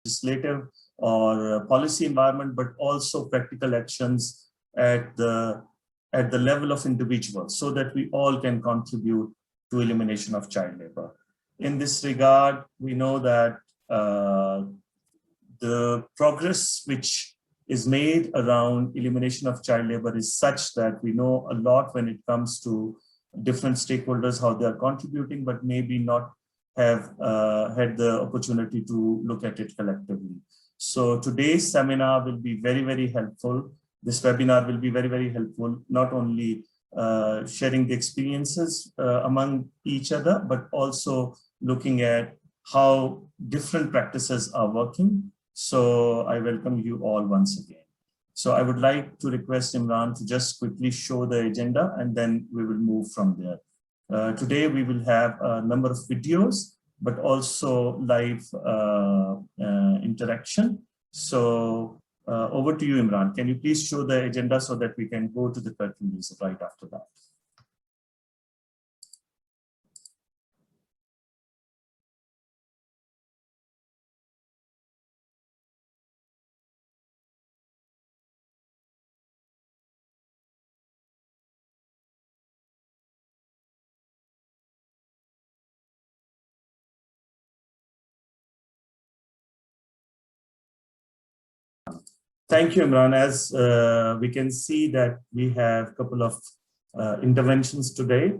legislative or policy environment, but also practical actions at the level of individuals, so that we all can contribute to elimination of child labor. In this regard, we know that the progress which is made around elimination of child labor is such that we know a lot when it comes to different stakeholders, how they are contributing, but maybe not have had the opportunity to look at it collectively. So today's seminar will be very, very helpful. This webinar will be very, very helpful, not only sharing the experiences among each other, but also looking at how different practices are working. So I welcome you all once again. So I would like to request Imran to just quickly show the agenda, and then we will move from there. Today we will have a number of videos, but also live interaction. So over to you, Imran. Can you please show the agenda so that we can go to the curtain raiser right after that? Thank you, Imran. As we can see that we have a couple of interventions today.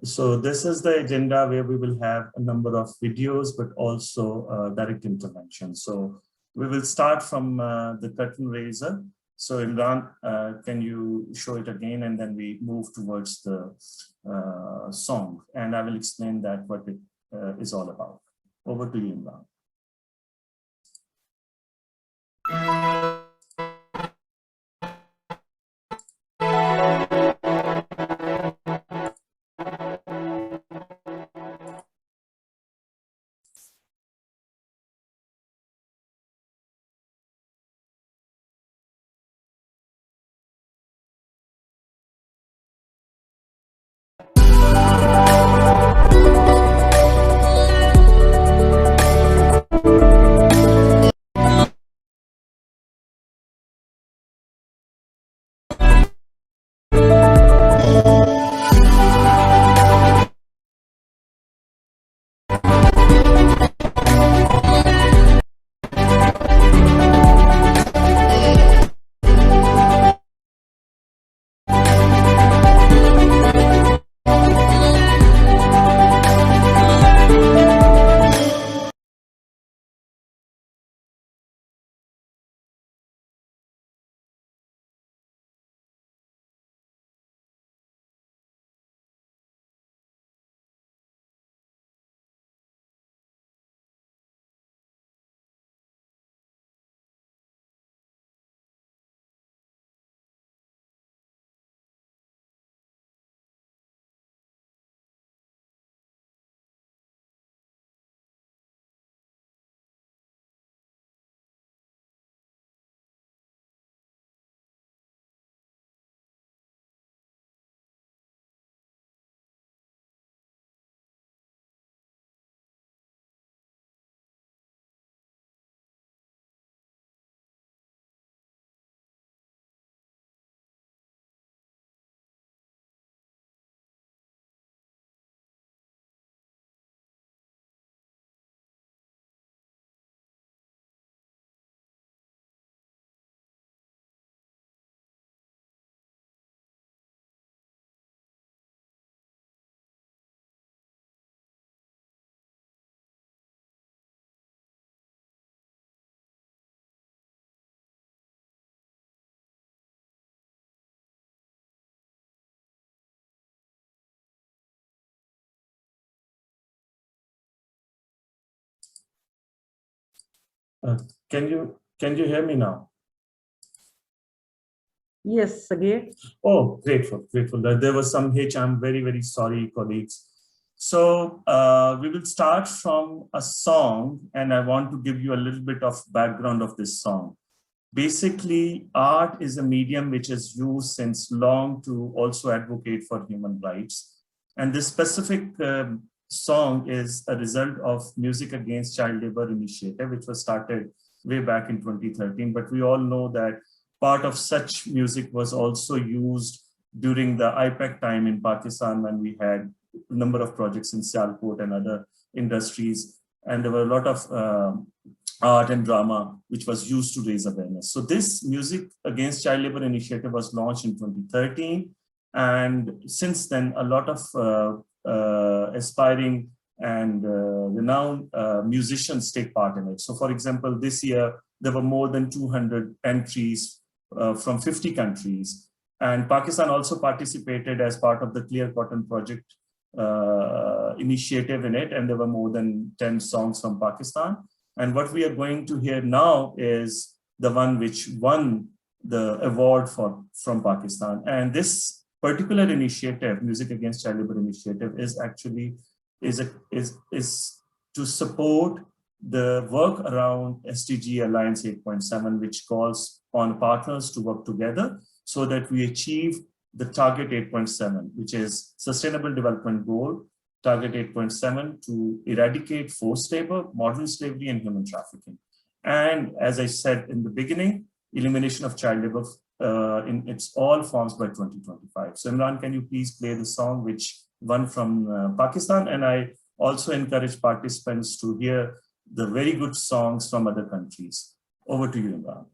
So this is the agenda where we will have a number of videos, but also direct intervention. So we will start from the curtain raiser. So Imran, can you show it again, and then we move towards the song, and I will explain that what it is all about. Over to you, Imran. Can you hear me now? Yes, again. Oh, grateful. There was some hitch. I'm very, very sorry, colleagues. So we will start from a song, and I want to give you a little bit of background of this song. Basically, art is a medium which is used since long to also advocate for human rights. And this specific song is a result of Music Against Child Labour initiative, which was started way back in 2013. But we all know that part of such music was also used during the IPEC time in Pakistan, when we had a number of projects in Sialkot and other industries. And there were a lot of art and drama which was used to raise awareness. So this Music Against Child Labour initiative was launched in 2013. And since then, a lot of aspiring and renowned musicians take part in it. So for example, this year, there were more than 200 entries from 50 countries. And Pakistan also participated as part of the Clear Cotton Project initiative in it. And there were more than 10 songs from Pakistan. And what we are going to hear now is the one which won the award from Pakistan. And this particular initiative, Music Against Child Labour initiative, is actually is to support the work around SDG Alliance 8.7, which calls on partners to work together so that we achieve the Target 8.7, which is Sustainable Development Goal, Target 8.7, to eradicate forced labor, modern slavery, and human trafficking. And as I said in the beginning, elimination of child labor in its all forms by 2025. So Imran, can you please play the song which won from Pakistan? And I also encourage participants to hear the very good songs from other countries. Over to you, Imran.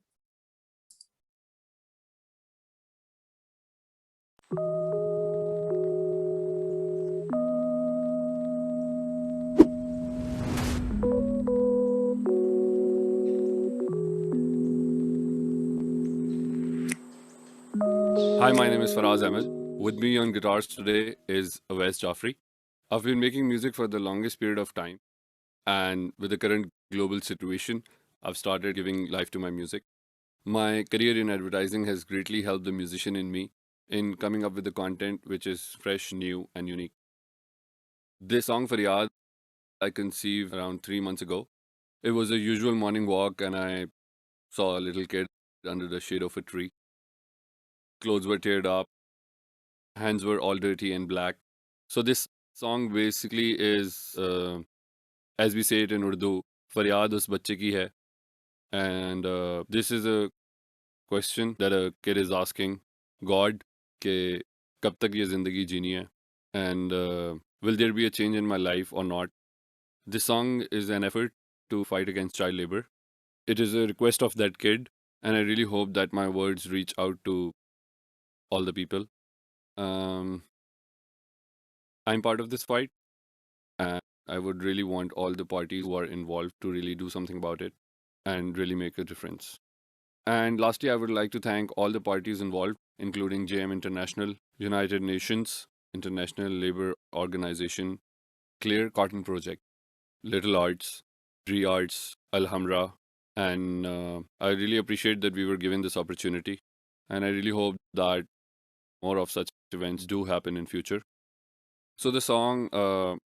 Hi, my name is Faraz Ahmed. With me on guitars today is Awais Jafri. I've been making music for the longest period of time, and with the current global situation, I've started giving life to my music. My career in advertising has greatly helped the musician in me in coming up with the content which is fresh, new, and unique. This song, Faryad, I conceived around 3 months ago. It was a usual morning walk, and I saw a little kid under the shade of a tree. Clothes were teared up, hands were all dirty and black. So this song basically is, as we say it in Urdu, Faryad us bachche ki hai. And this is a question that a kid is asking God, ke kab tak ye zindagi jeeni hai, and will there be a change in my life or not? This song is an effort to fight against child labor. It is a request of that kid, and I really hope that my words reach out to all the people. I'm part of this fight, and I would really want all the parties who are involved to really do something about it and really make a difference. And lastly, I would like to thank all the parties involved, including JM International, United Nations, International Labour Organization, Clear Cotton Project, Little Arts, Dri Arts, Alhamra, and I really appreciate that we were given this opportunity, and I really hope that more of such events do happen in future. So the song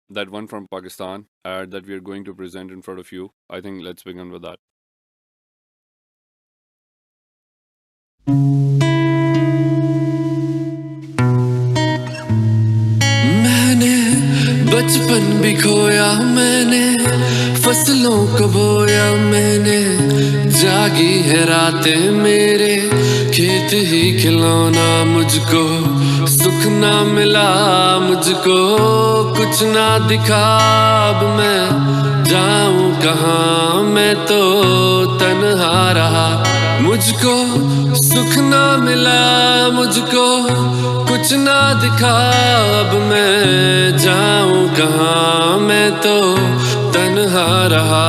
that won from Pakistan that we are going to present in front of you, I think let's begin with that. मैंने बचपन भी खोया, मैंने फसलों को बोया, मैंने जागी है रातें मेरे खेत ही खिलौना, मुझको सुख ना मिला, मुझको कुछ ना दिखा, अब मैं जाऊं कहाँ, मैं तो तन्हा रहा, मुझको सुख ना मिला, मुझको कुछ ना दिखा, अब मैं जाऊं कहाँ, मैं तो तन्हा रहा।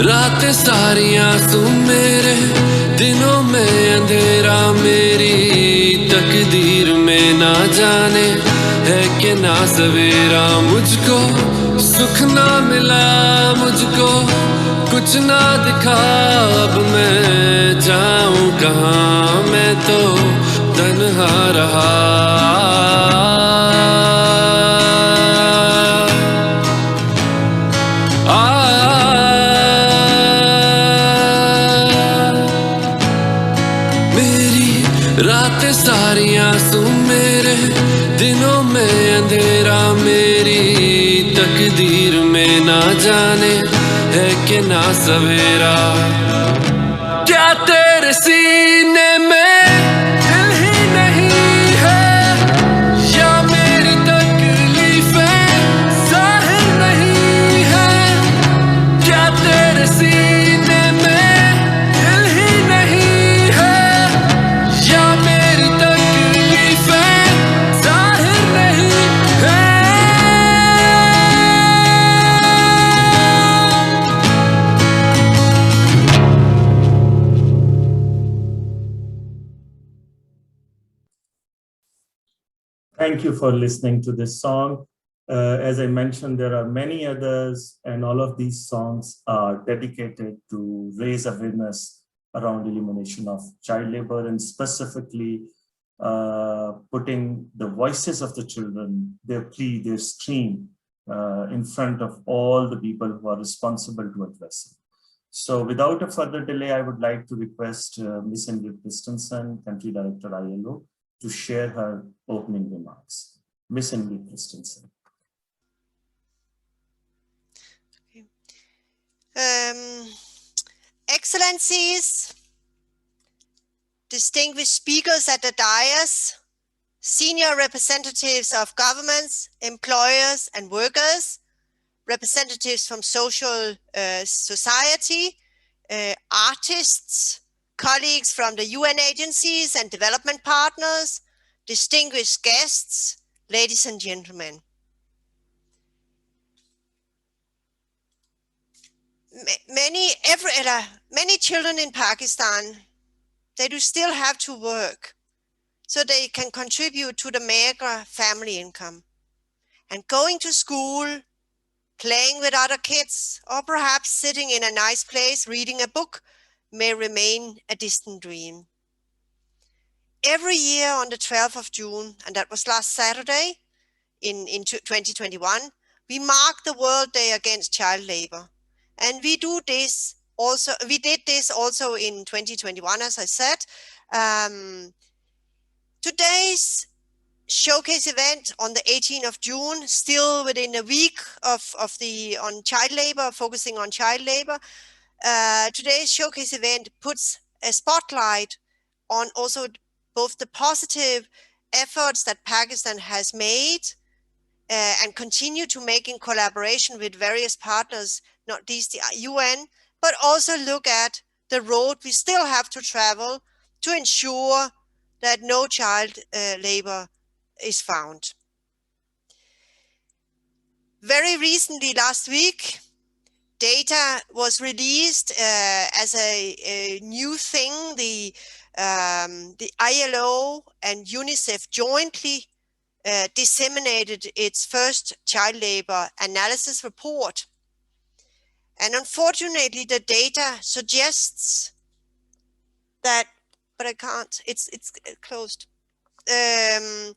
रातें सारियां सुन मेरे दिनों में अंधेरा, मेरी तकदीर में ना जाने है कि ना सवेरा, मुझको सुख ना मिला, मुझको कुछ ना दिखा अब मैं जाऊं कहाँ मैं तो तन्हा रहा मेरी रातें सारी आंसू मेरे दिनों में अंधेरा मेरी तकदीर में ना जाने है कि ना सवेरा क्या तेरे सीने में दिल ही नहीं है या मेरी तकलीफें जाहिर नहीं है क्या तेरे सीने में दिल ही नहीं है या मेरी तकलीफें जाहिर नहीं है Thank you for listening to this song. As I mentioned, there are many others, and all of these songs are dedicated to raise awareness around elimination of child labor and specifically putting the voices of the children, their plea, their scream in front of all the people who are responsible to address it. So without a further delay, I would like to request Ms. Ingrid Christensen, Country Director ILO, to share her opening remarks. Ms. Ingrid Christensen. Excellencies, distinguished speakers at the dais, senior representatives of governments, employers and workers, representatives from social society, artists, colleagues from the UN agencies and development partners, distinguished guests, ladies and gentlemen. Many children in Pakistan, they do still have to work so they can contribute to the meager family income. And going to school, playing with other kids, or perhaps sitting in a nice place reading a book may remain a distant dream. Every year on the 12th of June, and that was last Saturday in 2021, we mark the World Day Against Child Labour. And we did this also in 2021, as I said. Today's showcase event on the 18th of June, still within a week on child labor, focusing on child labor. Today's showcase event puts a spotlight on also both the positive efforts that Pakistan has made and continue to make in collaboration with various partners, not least the UN, but also look at the road we still have to travel to ensure that no child labor is found. Very recently, last week, data was released as a new thing. The ILO and UNICEF jointly disseminated its first child labor analysis report. And unfortunately, the data suggests that, but I can't, it's closed. I'm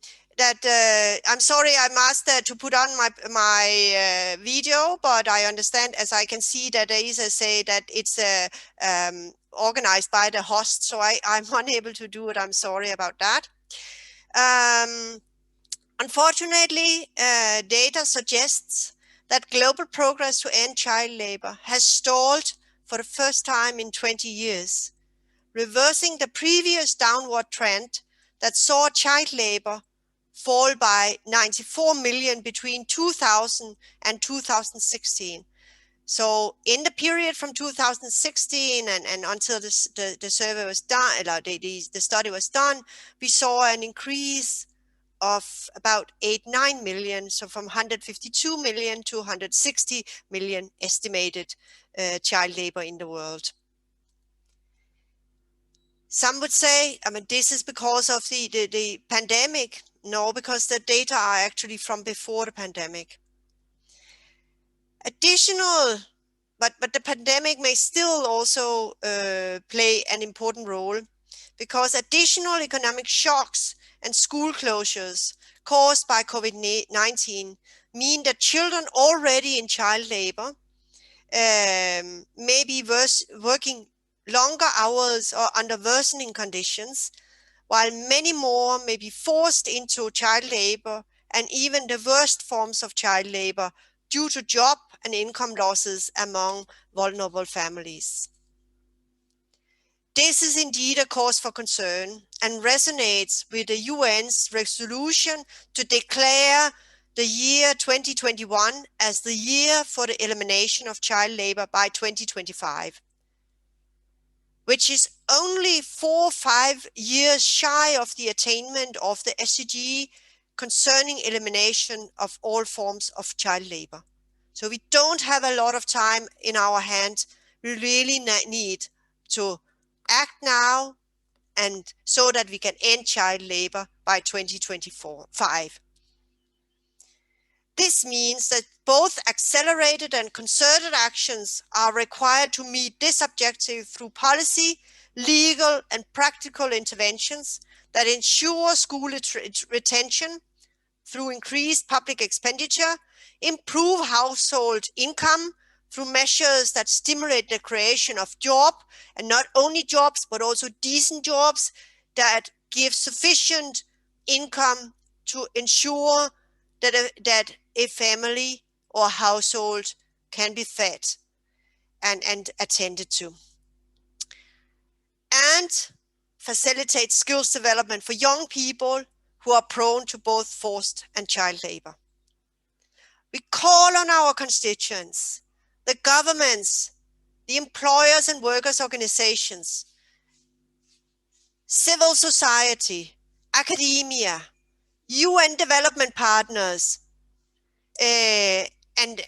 sorry, I'm asked to put on my video, but I understand, as I can see, that there is a say that it's organized by the host, so I'm unable to do it. I'm sorry about that. Unfortunately, data suggests that global progress to end child labor has stalled for the first time in 20 years, reversing the previous downward trend that saw child labor fall by 94 million between 2000 and 2016. So in the period from 2016 and until the survey was done, the study was done, we saw an increase of about 8-9 million, so from 152 million to 160 million estimated child labor in the world. Some would say, I mean, this is because of the pandemic. No, because the data are actually from before the pandemic. Additional but the pandemic may still also play an important role, because additional economic shocks and school closures caused by COVID-19 mean that children already in child labor may be working longer hours or under worsening conditions, while many more may be forced into child labor and even the worst forms of child labor due to job and income losses among vulnerable families. This is indeed a cause for concern and resonates with the UN's resolution to declare the year 2021 as the year for the elimination of child labor by 2025, which is only 4 or 5 years shy of the attainment of the SDG concerning elimination of all forms of child labor. So we don't have a lot of time in our hands. We really need to act now, and so that we can end child labor by 2025. This means that both accelerated and concerted actions are required to meet this objective through policy, legal, and practical interventions that ensure school retention through increased public expenditure, improve household income through measures that stimulate the creation of jobs, and not only jobs, but also decent jobs that give sufficient income to ensure that a family or household can be fed and attended to. And facilitate skills development for young people who are prone to both forced and child labor. We call on our constituents, the governments, the employers and workers' organizations, civil society, academia, UN development partners, UN and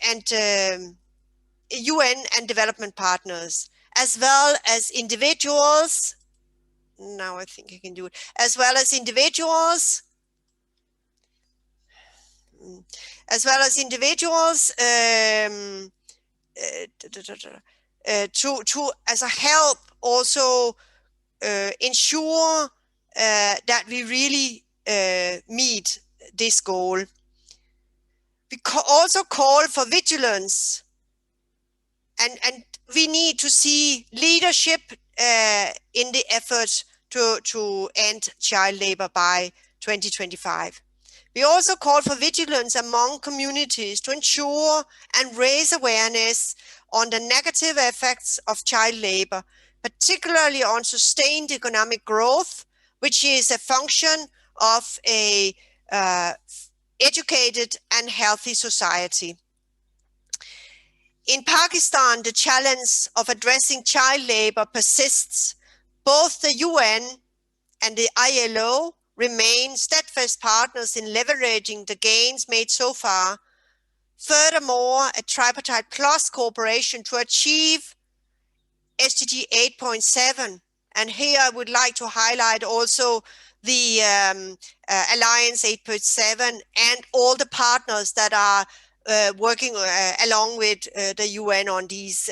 development partners, as well as individuals. Now I think I can do it. As well as individuals, to as a help also ensure that we really meet this goal. We also call for vigilance, and we need to see leadership in the effort to end child labor by 2025. We also call for vigilance among communities to ensure and raise awareness on the negative effects of child labor, particularly on sustained economic growth, which is a function of a educated and healthy society. In Pakistan, the challenge of addressing child labor persists. Both the UN and the ILO remain steadfast partners in leveraging the gains made so far. Furthermore, a tripartite plus cooperation to achieve SDG 8.7. And here I would like to highlight also the Alliance 8.7 and all the partners that are working along with the UN on these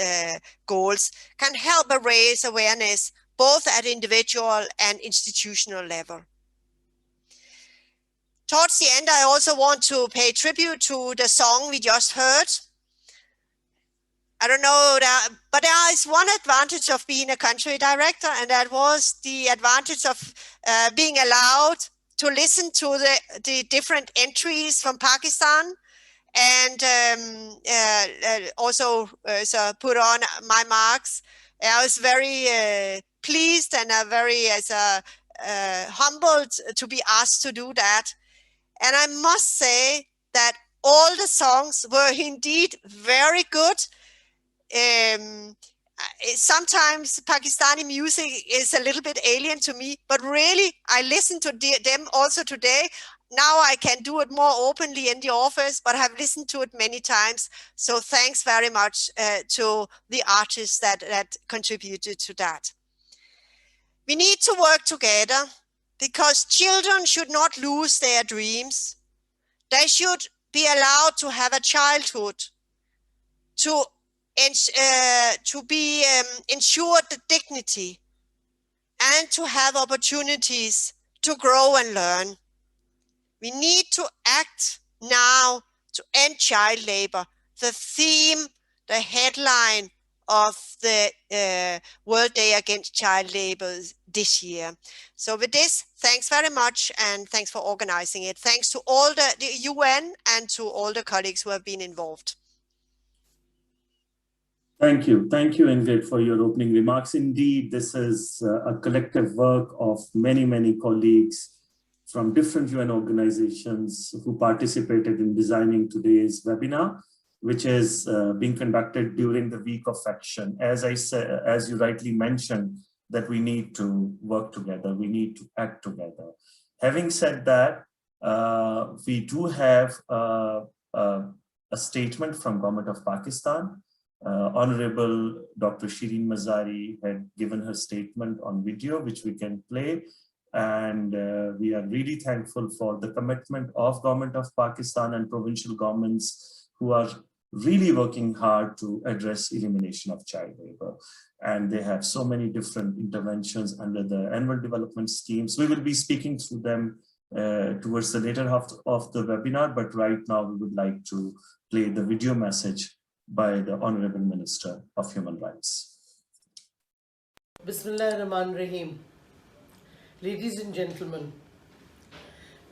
goals, can help raise awareness both at individual and institutional level. Towards the end, I also want to pay tribute to the song we just heard. I don't know, but there is one advantage of being a country director, and that was the advantage of being allowed to listen to the different entries from Pakistan, and also put on my marks. I was very pleased and very humbled to be asked to do that. And I must say that all the songs were indeed very good. Sometimes Pakistani music is a little bit alien to me, but really I listened to them also today. Now I can do it more openly in the office, but I've listened to it many times. So thanks very much to the artists that contributed to that. We need to work together because children should not lose their dreams. They should be allowed to have a childhood, to ensured the dignity and to have opportunities to grow and learn. We need to act now to end child labor. The theme, the headline of the World Day Against Child Labor this year. So with this, thanks very much, and thanks for organizing it. Thanks to all the UN and to all the colleagues who have been involved. Thank you, Ingrid, for your opening remarks. Indeed, this is a collective work of many colleagues from different UN organizations who participated in designing today's webinar, which is being conducted during the week of action. As I said, as you rightly mentioned, that we need to work together, we need to act together. Having said that, we do have a statement from Government of Pakistan. Honorable Dr. Shireen Mazari had given her statement on video, which we can play. And we are really thankful for the commitment of Government of Pakistan and provincial governments who are really working hard to address elimination of child labor. And they have so many different interventions under the annual development schemes. We will be speaking through them towards the later half of the webinar, but right now we would like to play the video message by the Honorable Minister of Human Rights. Bismillahirrahmanirrahim. Ladies and gentlemen,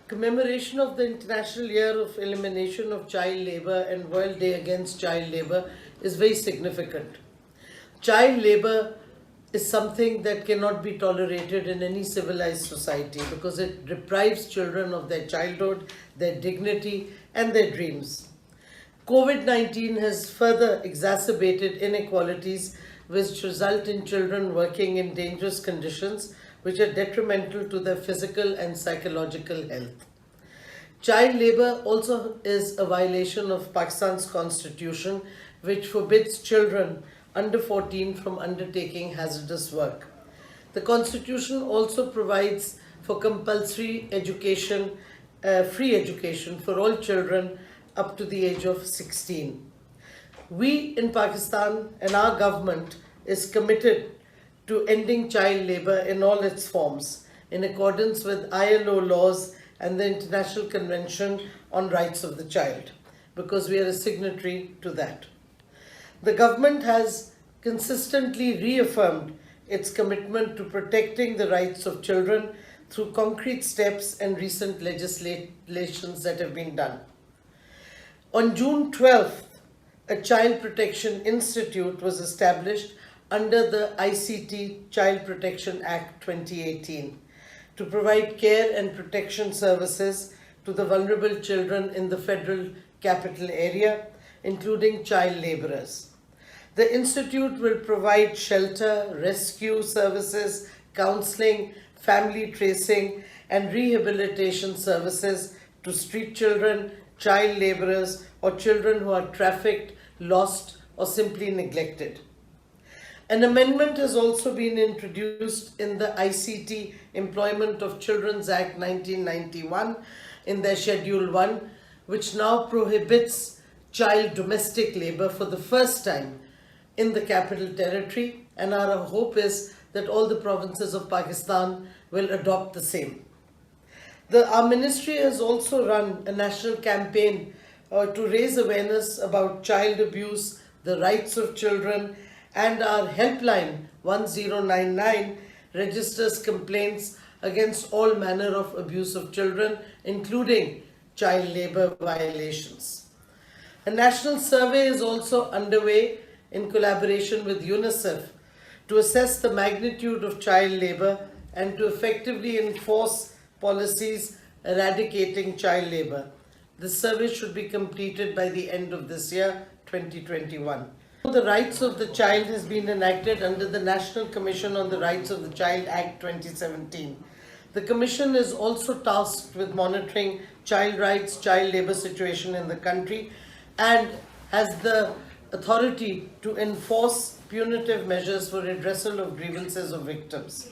commemoration of the International Year of Elimination of Child Labour and World Day Against Child Labour is very significant. Child labour is something that cannot be tolerated in any civilized society because it deprives children of their childhood, their dignity and their dreams. COVID-19 has further exacerbated inequalities which result in children working in dangerous conditions which are detrimental to their physical and psychological health. Child labour also is a violation of Pakistan's constitution, which forbids children under 14 from undertaking hazardous work. The constitution also provides for compulsory education, free education for all children up to the age of 16. We in Pakistan and our government is committed to ending child labour in all its forms, in accordance with ILO laws and the International Convention on Rights of the Child, because we are a signatory to that. The government has consistently reaffirmed its commitment to protecting the rights of children through concrete steps and recent legislations that have been done. On June 12th, a Child Protection Institute was established under the ICT Child Protection Act 2018 to provide care and protection services to the vulnerable children in the Federal Capital Area, including child labourers. The institute will provide shelter, rescue services, counselling, family tracing and rehabilitation services to street children, child labourers or children who are trafficked, lost or simply neglected. An amendment has also been introduced in the ICT Employment of Children's Act 1991 in their Schedule 1, which now prohibits child domestic labour for the first time in the Capital Territory, and our hope is that all the provinces of Pakistan will adopt the same. Our ministry has also run a national campaign to raise awareness about child abuse, the rights of children, and our helpline 1099 registers complaints against all manner of abuse of children, including child labour violations. A national survey is also underway in collaboration with UNICEF to assess the magnitude of child labour and to effectively enforce policies eradicating child labour. The survey should be completed by the end of this year, 2021. The Rights of the Child has been enacted under the National Commission on the Rights of the Child Act 2017. The Commission is also tasked with monitoring child rights, child labour situation in the country and has the authority to enforce punitive measures for redressal of grievances of victims.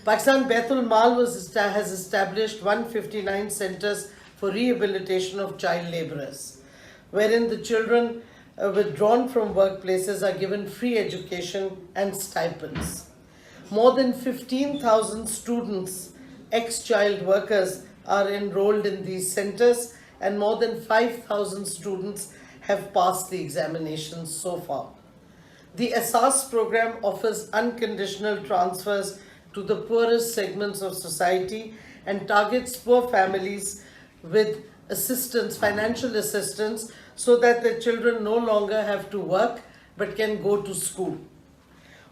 Pakistan Baitul Mal has established 159 centres for rehabilitation of child labourers, wherein the children withdrawn from workplaces are given free education and stipends. More than 15,000 students, ex-child workers, are enrolled in these centers, and more than 5,000 students have passed the examinations so far. The ASAS program offers unconditional transfers to the poorest segments of society and targets poor families with assistance, financial assistance, so that their children no longer have to work but can go to school.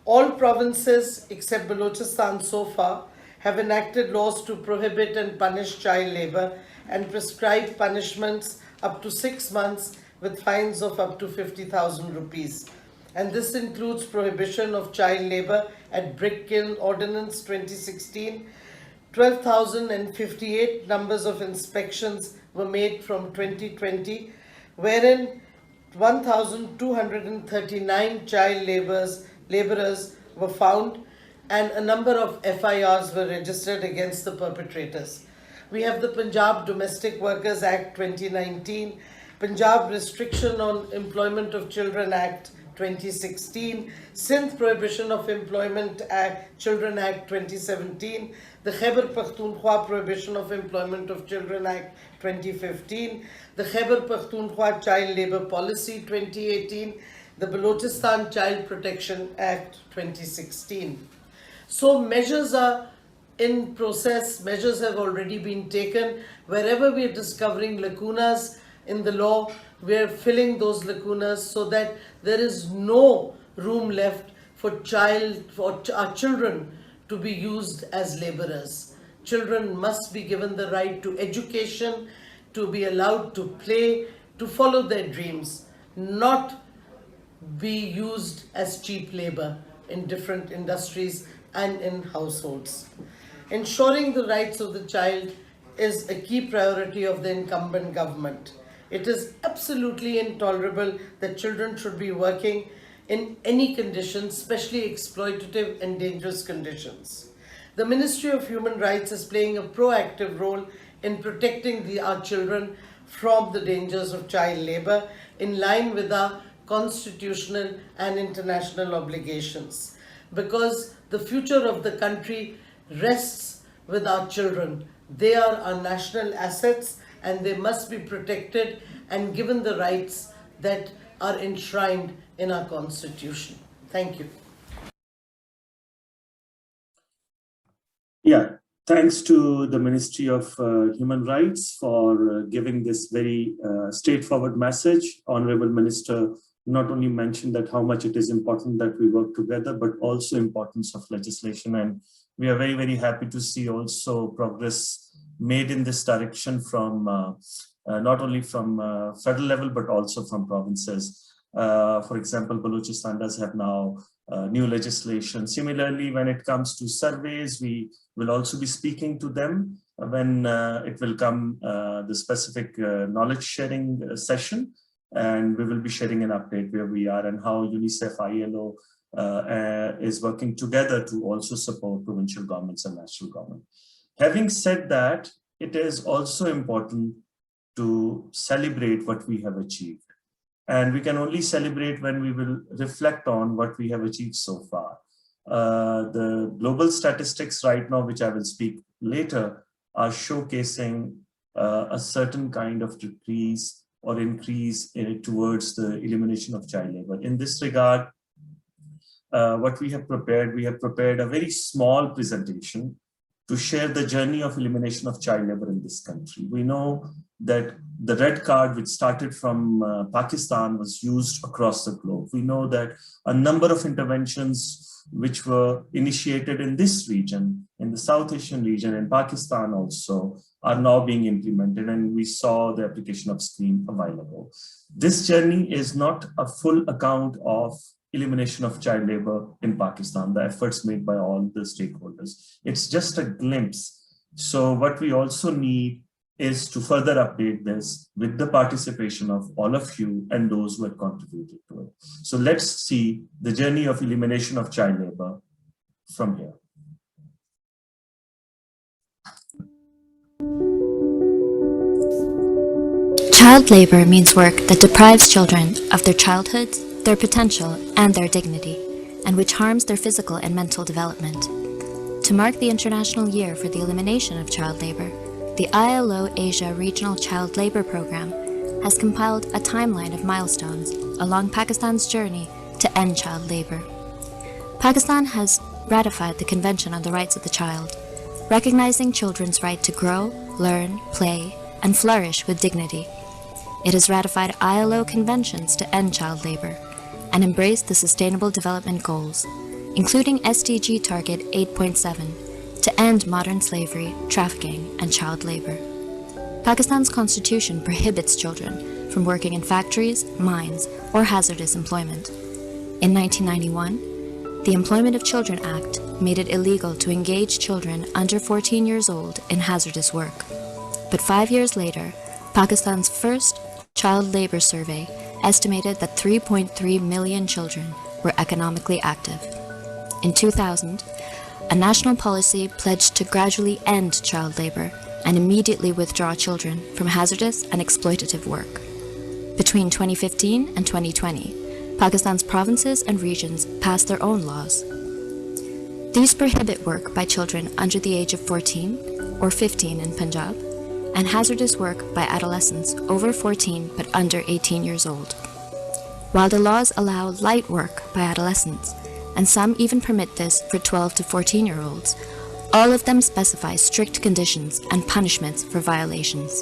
All provinces except Balochistan so far have enacted laws to prohibit and punish child labour and prescribe punishments up to 6 months with fines of up to 50,000 rupees. And this includes prohibition of child labour at Brick Kiln Ordinance 2016. 12,058 numbers of inspections were made from 2020, wherein 1,239 child labourers were found, and a number of FIRs were registered against the perpetrators. We have the Punjab Domestic Workers Act 2019, Punjab Restriction on Employment of Children Act 2016, Sindh Prohibition of Employment Act, Children Act 2017, the Khyber Pakhtunkhwa Prohibition of Employment of Children Act 2015, the Khyber Pakhtunkhwa Child Labour Policy 2018, the Balochistan Child Protection Act 2016. So measures are in process, measures have already been taken. Wherever we are discovering lacunas in the law, we are filling those lacunas so that there is no room left for our children to be used as laborers. Children must be given the right to education, to be allowed to play, to follow their dreams, not be used as cheap labor in different industries and in households. Ensuring the rights of the child is a key priority of the incumbent government. It is absolutely intolerable that children should be working in any conditions, especially exploitative and dangerous conditions. The Ministry of Human Rights is playing a proactive role in protecting our children from the dangers of child labour in line with our constitutional and international obligations, because the future of the country rests with our children. They are our national assets and they must be protected and given the rights that are enshrined in our constitution. Thank you. Yeah, thanks to the Ministry of Human Rights for giving this very straightforward message. Honorable Minister not only mentioned that how much it is important that we work together, but also importance of legislation. And we are very, very happy to see also progress made in this direction from not only from federal level, but also from provinces. For example, Balochistan does have now new legislation. Similarly, when it comes to surveys, we will also be speaking to them when it will come the specific knowledge sharing session. And we will be sharing an update where we are and how UNICEF, ILO is working together to also support provincial governments and national government. Having said that, it is also important to celebrate what we have achieved. And we can only celebrate when we will reflect on what we have achieved so far. The global statistics right now, which I will speak later, are showcasing a certain kind of decrease or increase towards the elimination of child labor. In this regard, what we have prepared a very small presentation to share the journey of elimination of child labor in this country. We know that the red card, which started from Pakistan, was used across the globe. We know that a number of interventions which were initiated in this region, in the South Asian region, in Pakistan also, are now being implemented, and we saw the application of scheme a while ago. This journey is not a full account of elimination of child labor in Pakistan, the efforts made by all the stakeholders. It's just a glimpse. So what we also need is to further update this with the participation of all of you and those who have contributed to it. So let's see the journey of elimination of child labor from here. Child labor means work that deprives children of their childhoods, their potential, and their dignity, and which harms their physical and mental development. To mark the International Year for the Elimination of Child Labor, the ILO Asia Regional Child Labor Program has compiled a timeline of milestones along Pakistan's journey to end child labor. Pakistan has ratified the Convention on the Rights of the Child, recognizing children's right to grow, learn, play, and flourish with dignity. It has ratified ILO conventions to end child labor and embraced the Sustainable Development Goals, including SDG Target 8.7, to end modern slavery, trafficking, and child labor. Pakistan's constitution prohibits children from working in factories, mines, or hazardous employment. In 1991, the Employment of Children Act made it illegal to engage children under 14 years old in hazardous work. But 5 years later, Pakistan's first child labor survey estimated that 3.3 million children were economically active. In 2000, a national policy pledged to gradually end child labor and immediately withdraw children from hazardous and exploitative work. Between 2015 and 2020, Pakistan's provinces and regions passed their own laws. These prohibit work by children under the age of 14 or 15 in Punjab, and hazardous work by adolescents over 14 but under 18 years old. While the laws allow light work by adolescents, and some even permit this for 12 to 14-year-olds, all of them specify strict conditions and punishments for violations.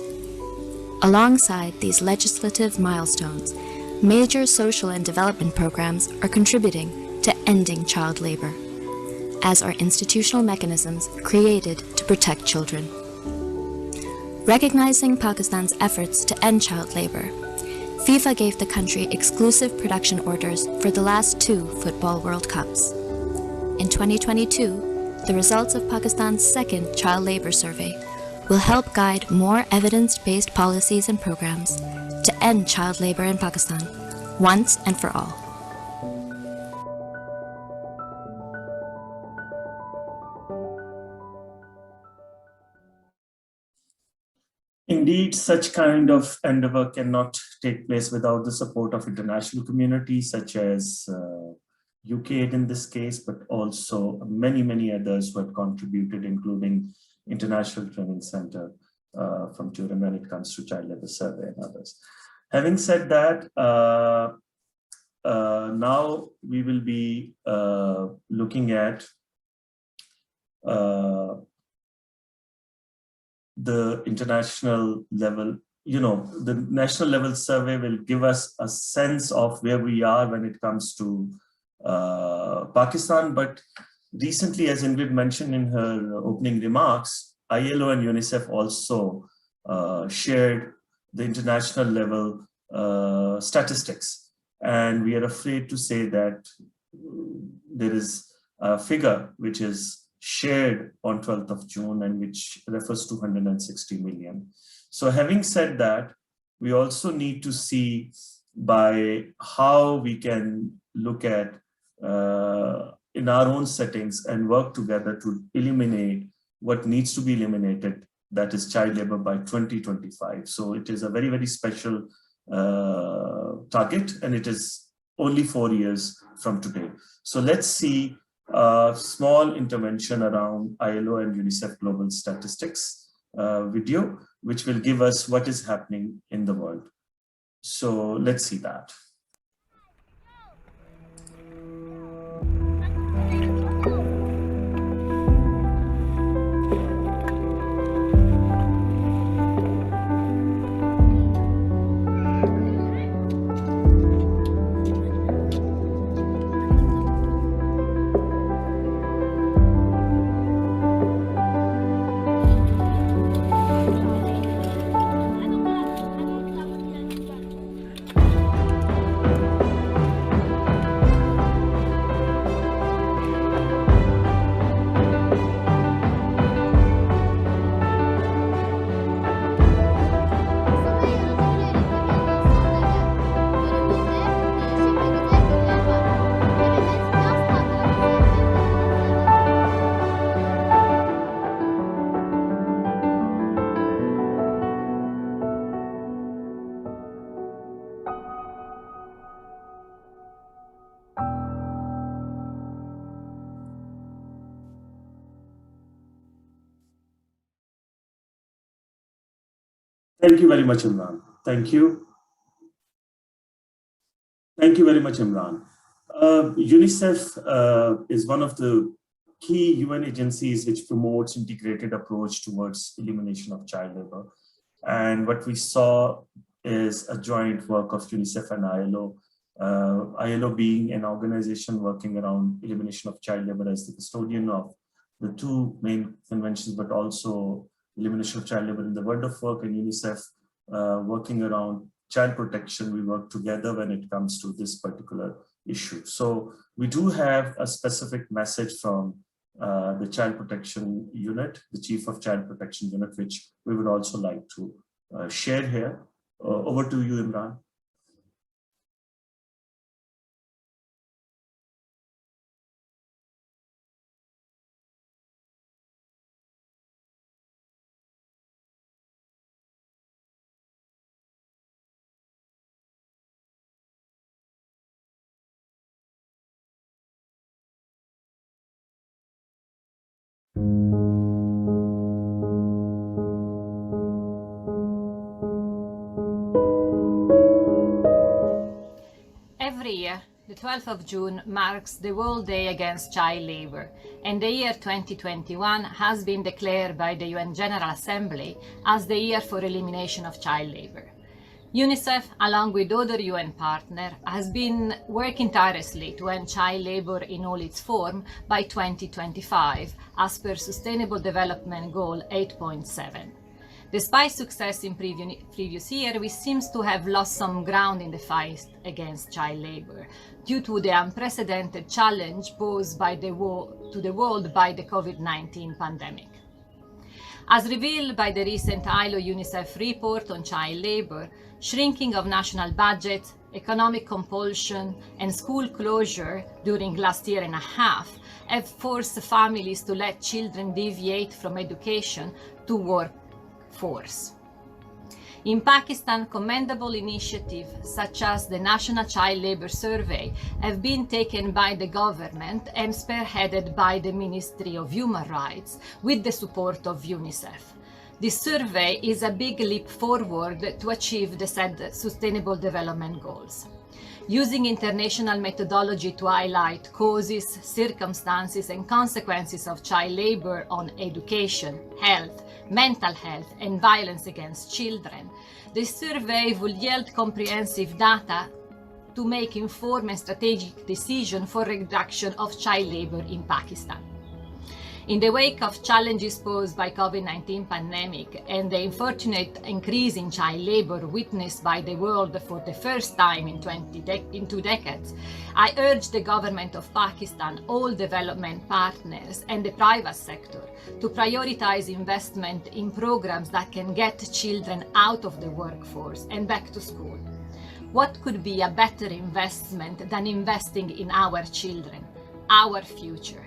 Alongside these legislative milestones, major social and development programs are contributing to ending child labor, as are institutional mechanisms created to protect children. Recognizing Pakistan's efforts to end child labor, FIFA gave the country exclusive production orders for the last 2 Football World Cups. In 2022, the results of Pakistan's second child labor survey will help guide more evidence-based policies and programs to end child labor in Pakistan, once and for all. Indeed, such kind of endeavor cannot take place without the support of international communities such as UK in this case, but also many, many others who have contributed, including International Training Center from Turin when it comes to child labor survey and others. Having said that, now we will be looking at the international level. The national level survey will give us a sense of where we are when it comes to Pakistan. But recently, as Ingrid mentioned in her opening remarks, ILO and UNICEF also shared the international level statistics. And we are afraid to say that there is a figure which is shared on 12th of June and which refers to 160 million. So having said that, we also need to see by how we can look at in our own settings and work together to eliminate what needs to be eliminated, that is child labor, by 2025. So it is a very, very special target, and it is only 4 years from today. So let's see a small intervention around ILO and UNICEF global statistics video, which will give us what is happening in the world. So let's see that. Thank you very much, Imran. Thank you. Thank you very much, Imran. UNICEF is one of the key UN agencies which promotes integrated approach towards elimination of child labor. And what we saw is a joint work of UNICEF and ILO. ILO being an organization working around elimination of child labor as the custodian of the two main conventions, but also elimination of child labor in the world of work, and UNICEF working around child protection. We work together when it comes to this particular issue. So we do have a specific message from the Child Protection Unit, the Chief of Child Protection Unit, which we would also like to share here. Over to you, Imran. Every year, the 12th of June marks the World Day Against Child Labour, and the year 2021 has been declared by the UN General Assembly as the year for elimination of child labour. UNICEF, along with other UN partners, has been working tirelessly to end child labour in all its form by 2025, as per Sustainable Development Goal 8.7. Despite success in previous year, we seem to have lost some ground in the fight against child labour due to the unprecedented challenge posed by to the world by the COVID-19 pandemic. As revealed by the recent ILO-UNICEF report on child labour, shrinking of national budgets, economic compulsion and school closure during last year and a half have forced families to let children deviate from education to workforce. In Pakistan, commendable initiatives such as the National Child Labour Survey have been taken by the government and spearheaded by the Ministry of Human Rights with the support of UNICEF. This survey is a big leap forward to achieve the said Sustainable Development Goals. Using international methodology to highlight causes, circumstances and consequences of child labour on education, health, mental health and violence against children, the survey will yield comprehensive data to make informed and strategic decisions for reduction of child labour in Pakistan. In the wake of challenges posed by COVID-19 pandemic and the unfortunate increase in child labour witnessed by the world for the first time in 2 decades, I urge the government of Pakistan, all development partners and the private sector to prioritize investment in programs that can get children out of the workforce and back to school. What could be a better investment than investing in our children, our future?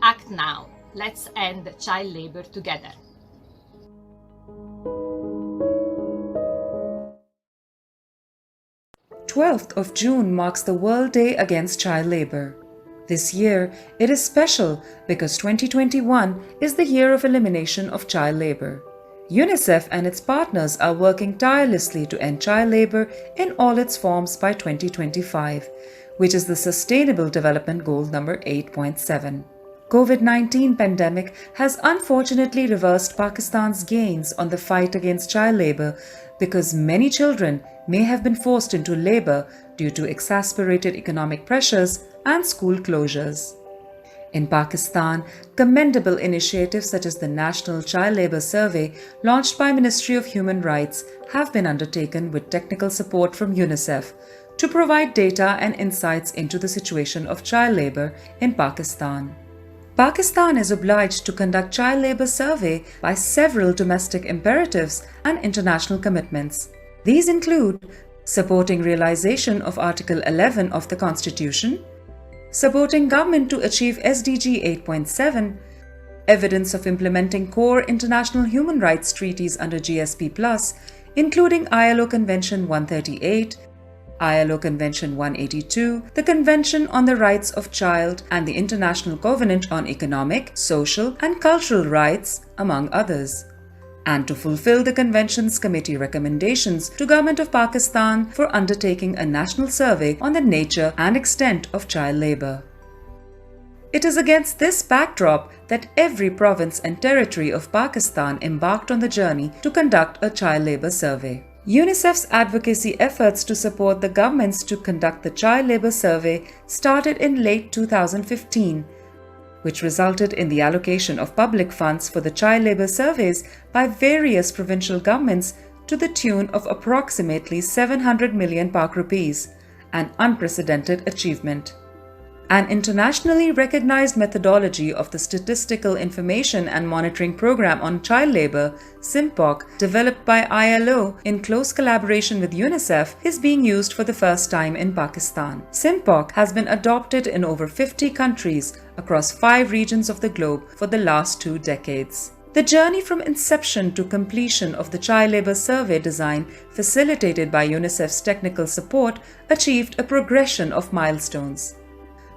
Act now. Let's end child labour together. June marks the World Day Against Child Labour. This year, it is special because 2021 is the year of elimination of child labour. UNICEF and its partners are working tirelessly to end child labour in all its forms by 2025, which is the Sustainable Development Goal number 8.7. COVID-19 pandemic has unfortunately reversed Pakistan's gains on the fight against child labour because many children may have been forced into labour due to exasperated economic pressures and school closures. In Pakistan, commendable initiatives such as the National Child Labour Survey launched by Ministry of Human Rights have been undertaken with technical support from UNICEF to provide data and insights into the situation of child labour in Pakistan. Pakistan is obliged to conduct child labour survey by several domestic imperatives and international commitments. These include supporting realization of Article 11 of the Constitution, supporting government to achieve SDG 8.7, evidence of implementing core international human rights treaties under GSP+, including ILO Convention 138, ILO Convention 182, the Convention on the Rights of Child and the International Covenant on Economic, Social and Cultural Rights, among others. and to fulfill the Convention's committee recommendations to Government of Pakistan for undertaking a national survey on the nature and extent of child labour. It is against this backdrop that every province and territory of Pakistan embarked on the journey to conduct a child labour survey. UNICEF's advocacy efforts to support the governments to conduct the child labour survey started in late 2015, which resulted in the allocation of public funds for the child labour surveys by various provincial governments to the tune of approximately 700 million Pak rupees, an unprecedented achievement. An internationally recognized methodology of the Statistical Information and Monitoring Program on Child Labour, SIMPOC, developed by ILO in close collaboration with UNICEF, is being used for the first time in Pakistan. SIMPOC has been adopted in over 50 countries across 5 regions of the globe for the last 2 decades. The journey from inception to completion of the child labour survey design, facilitated by UNICEF's technical support, achieved a progression of milestones.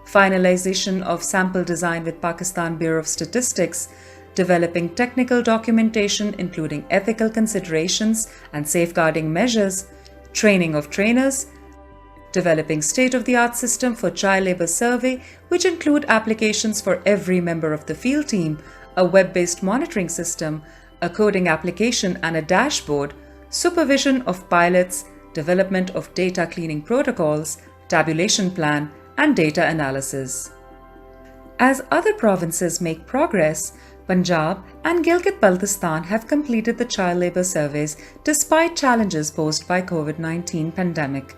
Finalization of sample design with Pakistan Bureau of Statistics, developing technical documentation including ethical considerations and safeguarding measures, training of trainers, developing state-of-the-art system for child labour survey which include applications for every member of the field team, a web-based monitoring system, a coding application and a dashboard, supervision of pilots, development of data cleaning protocols, tabulation plan, and data analysis. As other provinces make progress, Punjab and Gilgit-Baltistan have completed the child labour surveys despite challenges posed by COVID-19 pandemic.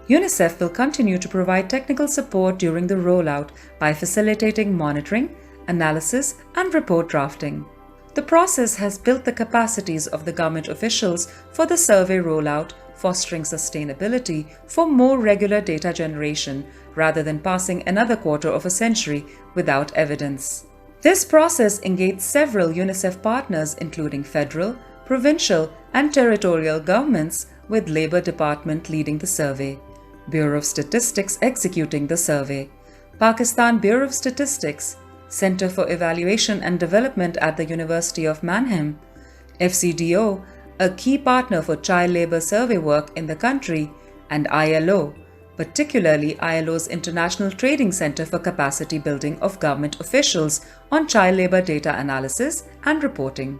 UNICEF will continue to provide technical support during the rollout by facilitating monitoring, analysis, and report drafting. The process has built the capacities of the government officials for the survey rollout, fostering sustainability for more regular data generation rather than passing another quarter of a century without evidence. This process engaged several UNICEF partners including federal, provincial and territorial governments, with Labour Department leading the survey, Bureau of Statistics executing the survey, Pakistan Bureau of Statistics, Centre for Evaluation and Development at the University of Mannheim, FCDO, a key partner for child labour survey work in the country, and ILO, particularly ILO's International Trading Centre for Capacity Building of Government Officials on child labour data analysis and reporting.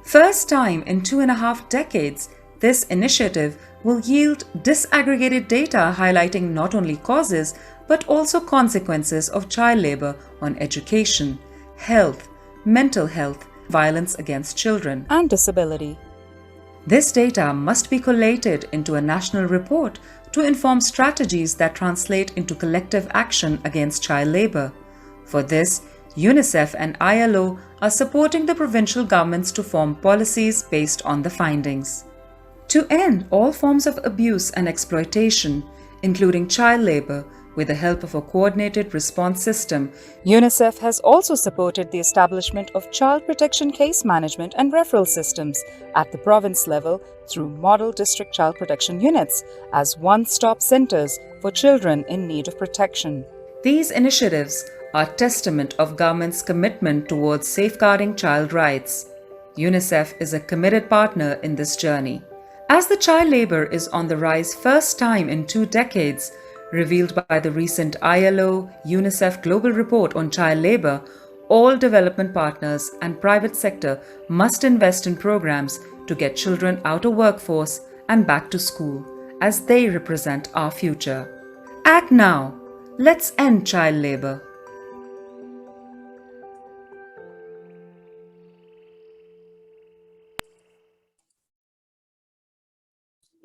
First time in 2.5 decades, this initiative will yield disaggregated data highlighting not only causes but also consequences of child labour on education, health, mental health, violence against children, and disability. This data must be collated into a national report to inform strategies that translate into collective action against child labour. For this, UNICEF and ILO are supporting the provincial governments to form policies based on the findings. To end all forms of abuse and exploitation, including child labour, with the help of a coordinated response system, UNICEF has also supported the establishment of child protection case management and referral systems at the province level through model district child protection units as one-stop centres for children in need of protection. These initiatives are testament of government's commitment towards safeguarding child rights. UNICEF is a committed partner in this journey. As the child labour is on the rise first time in 2 decades, revealed by the recent ILO UNICEF Global Report on Child Labour, all development partners and private sector must invest in programs to get children out of workforce and back to school, as they represent our future. Act now. Let's end child labour.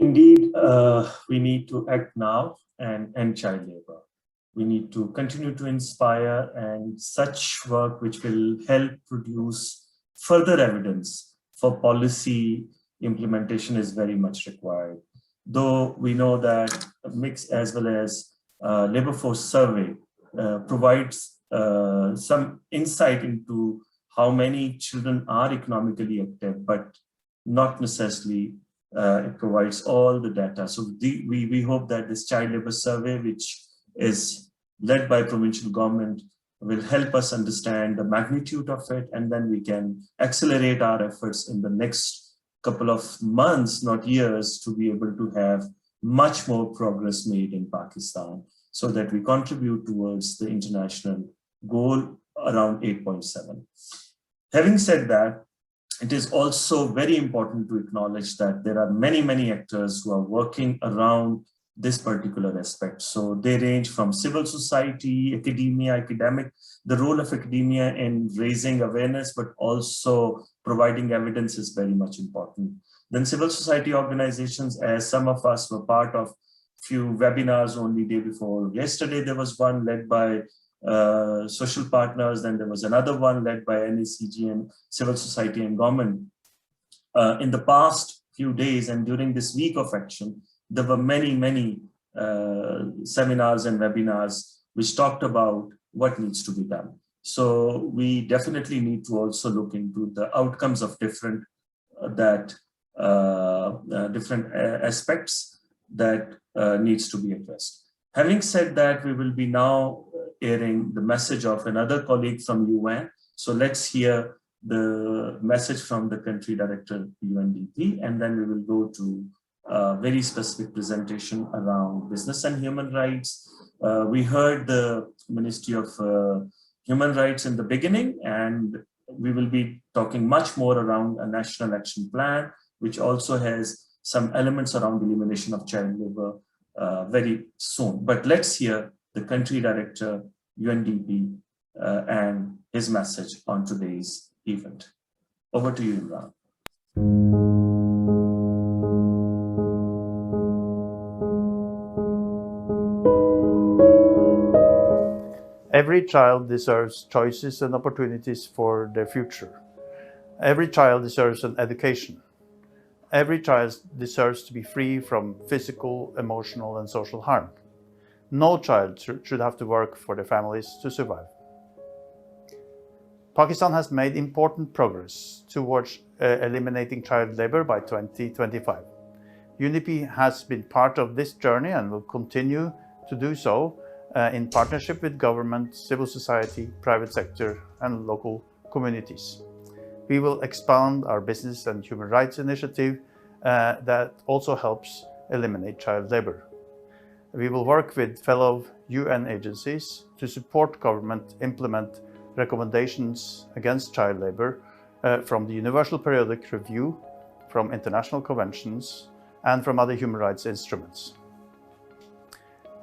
Indeed, we need to act now and end child labor. We need to continue to inspire, and such work which will help produce further evidence for policy implementation is very much required. Though we know that mix as well as labor force survey provides some insight into how many children are economically active, but not necessarily it provides all the data. So we hope that this child labor survey, which is led by provincial government, will help us understand the magnitude of it, and then we can accelerate our efforts in the next couple of months, not years, to be able to have much more progress made in Pakistan so that we contribute towards the international goal around 8.7. Having said that, it is also very important to acknowledge that there are many, many actors who are working around this particular aspect. So they range from civil society, academia, the role of academia in raising awareness, but also providing evidence is very much important. Then civil society organizations, as some of us were part of few webinars only day before yesterday, there was one led by social partners, then there was another one led by NACG and civil society and government. In the past few days and during this week of action, there were many, many seminars and webinars which talked about what needs to be done. So we definitely need to also look into the outcomes of different aspects that needs to be addressed. Having said that, we will be now airing the message of another colleague from UN. So let's hear the message from the country director UNDP, and then we will go to a very specific presentation around business and human rights. We heard the Ministry of Human Rights in the beginning, and we will be talking much more around a national action plan, which also has some elements around the elimination of child labor very soon. But let's hear the country director, UNDP, and his message on today's event. Over to you, Imran. Every child deserves choices and opportunities for their future. Every child deserves an education. Every child deserves to be free from physical, emotional, and social harm. No child should have to work for their families to survive. Pakistan has made important progress towards eliminating child labor by 2025. UNDP has been part of this journey and will continue to do so in partnership with government, civil society, private sector, and local communities. We will expand our business and human rights initiative that also helps eliminate child labor. We will work with fellow UN agencies to support government implement recommendations against child labor from the Universal Periodic Review, from international conventions, and from other human rights instruments.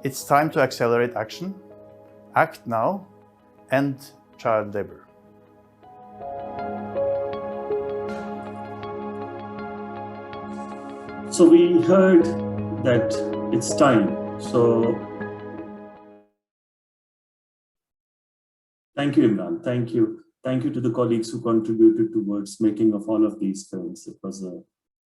It's time to accelerate action. Act now. End child labor. So we heard that it's time. So thank you, Imran. Thank you. Thank you to the colleagues who contributed towards making of all of these films. It was a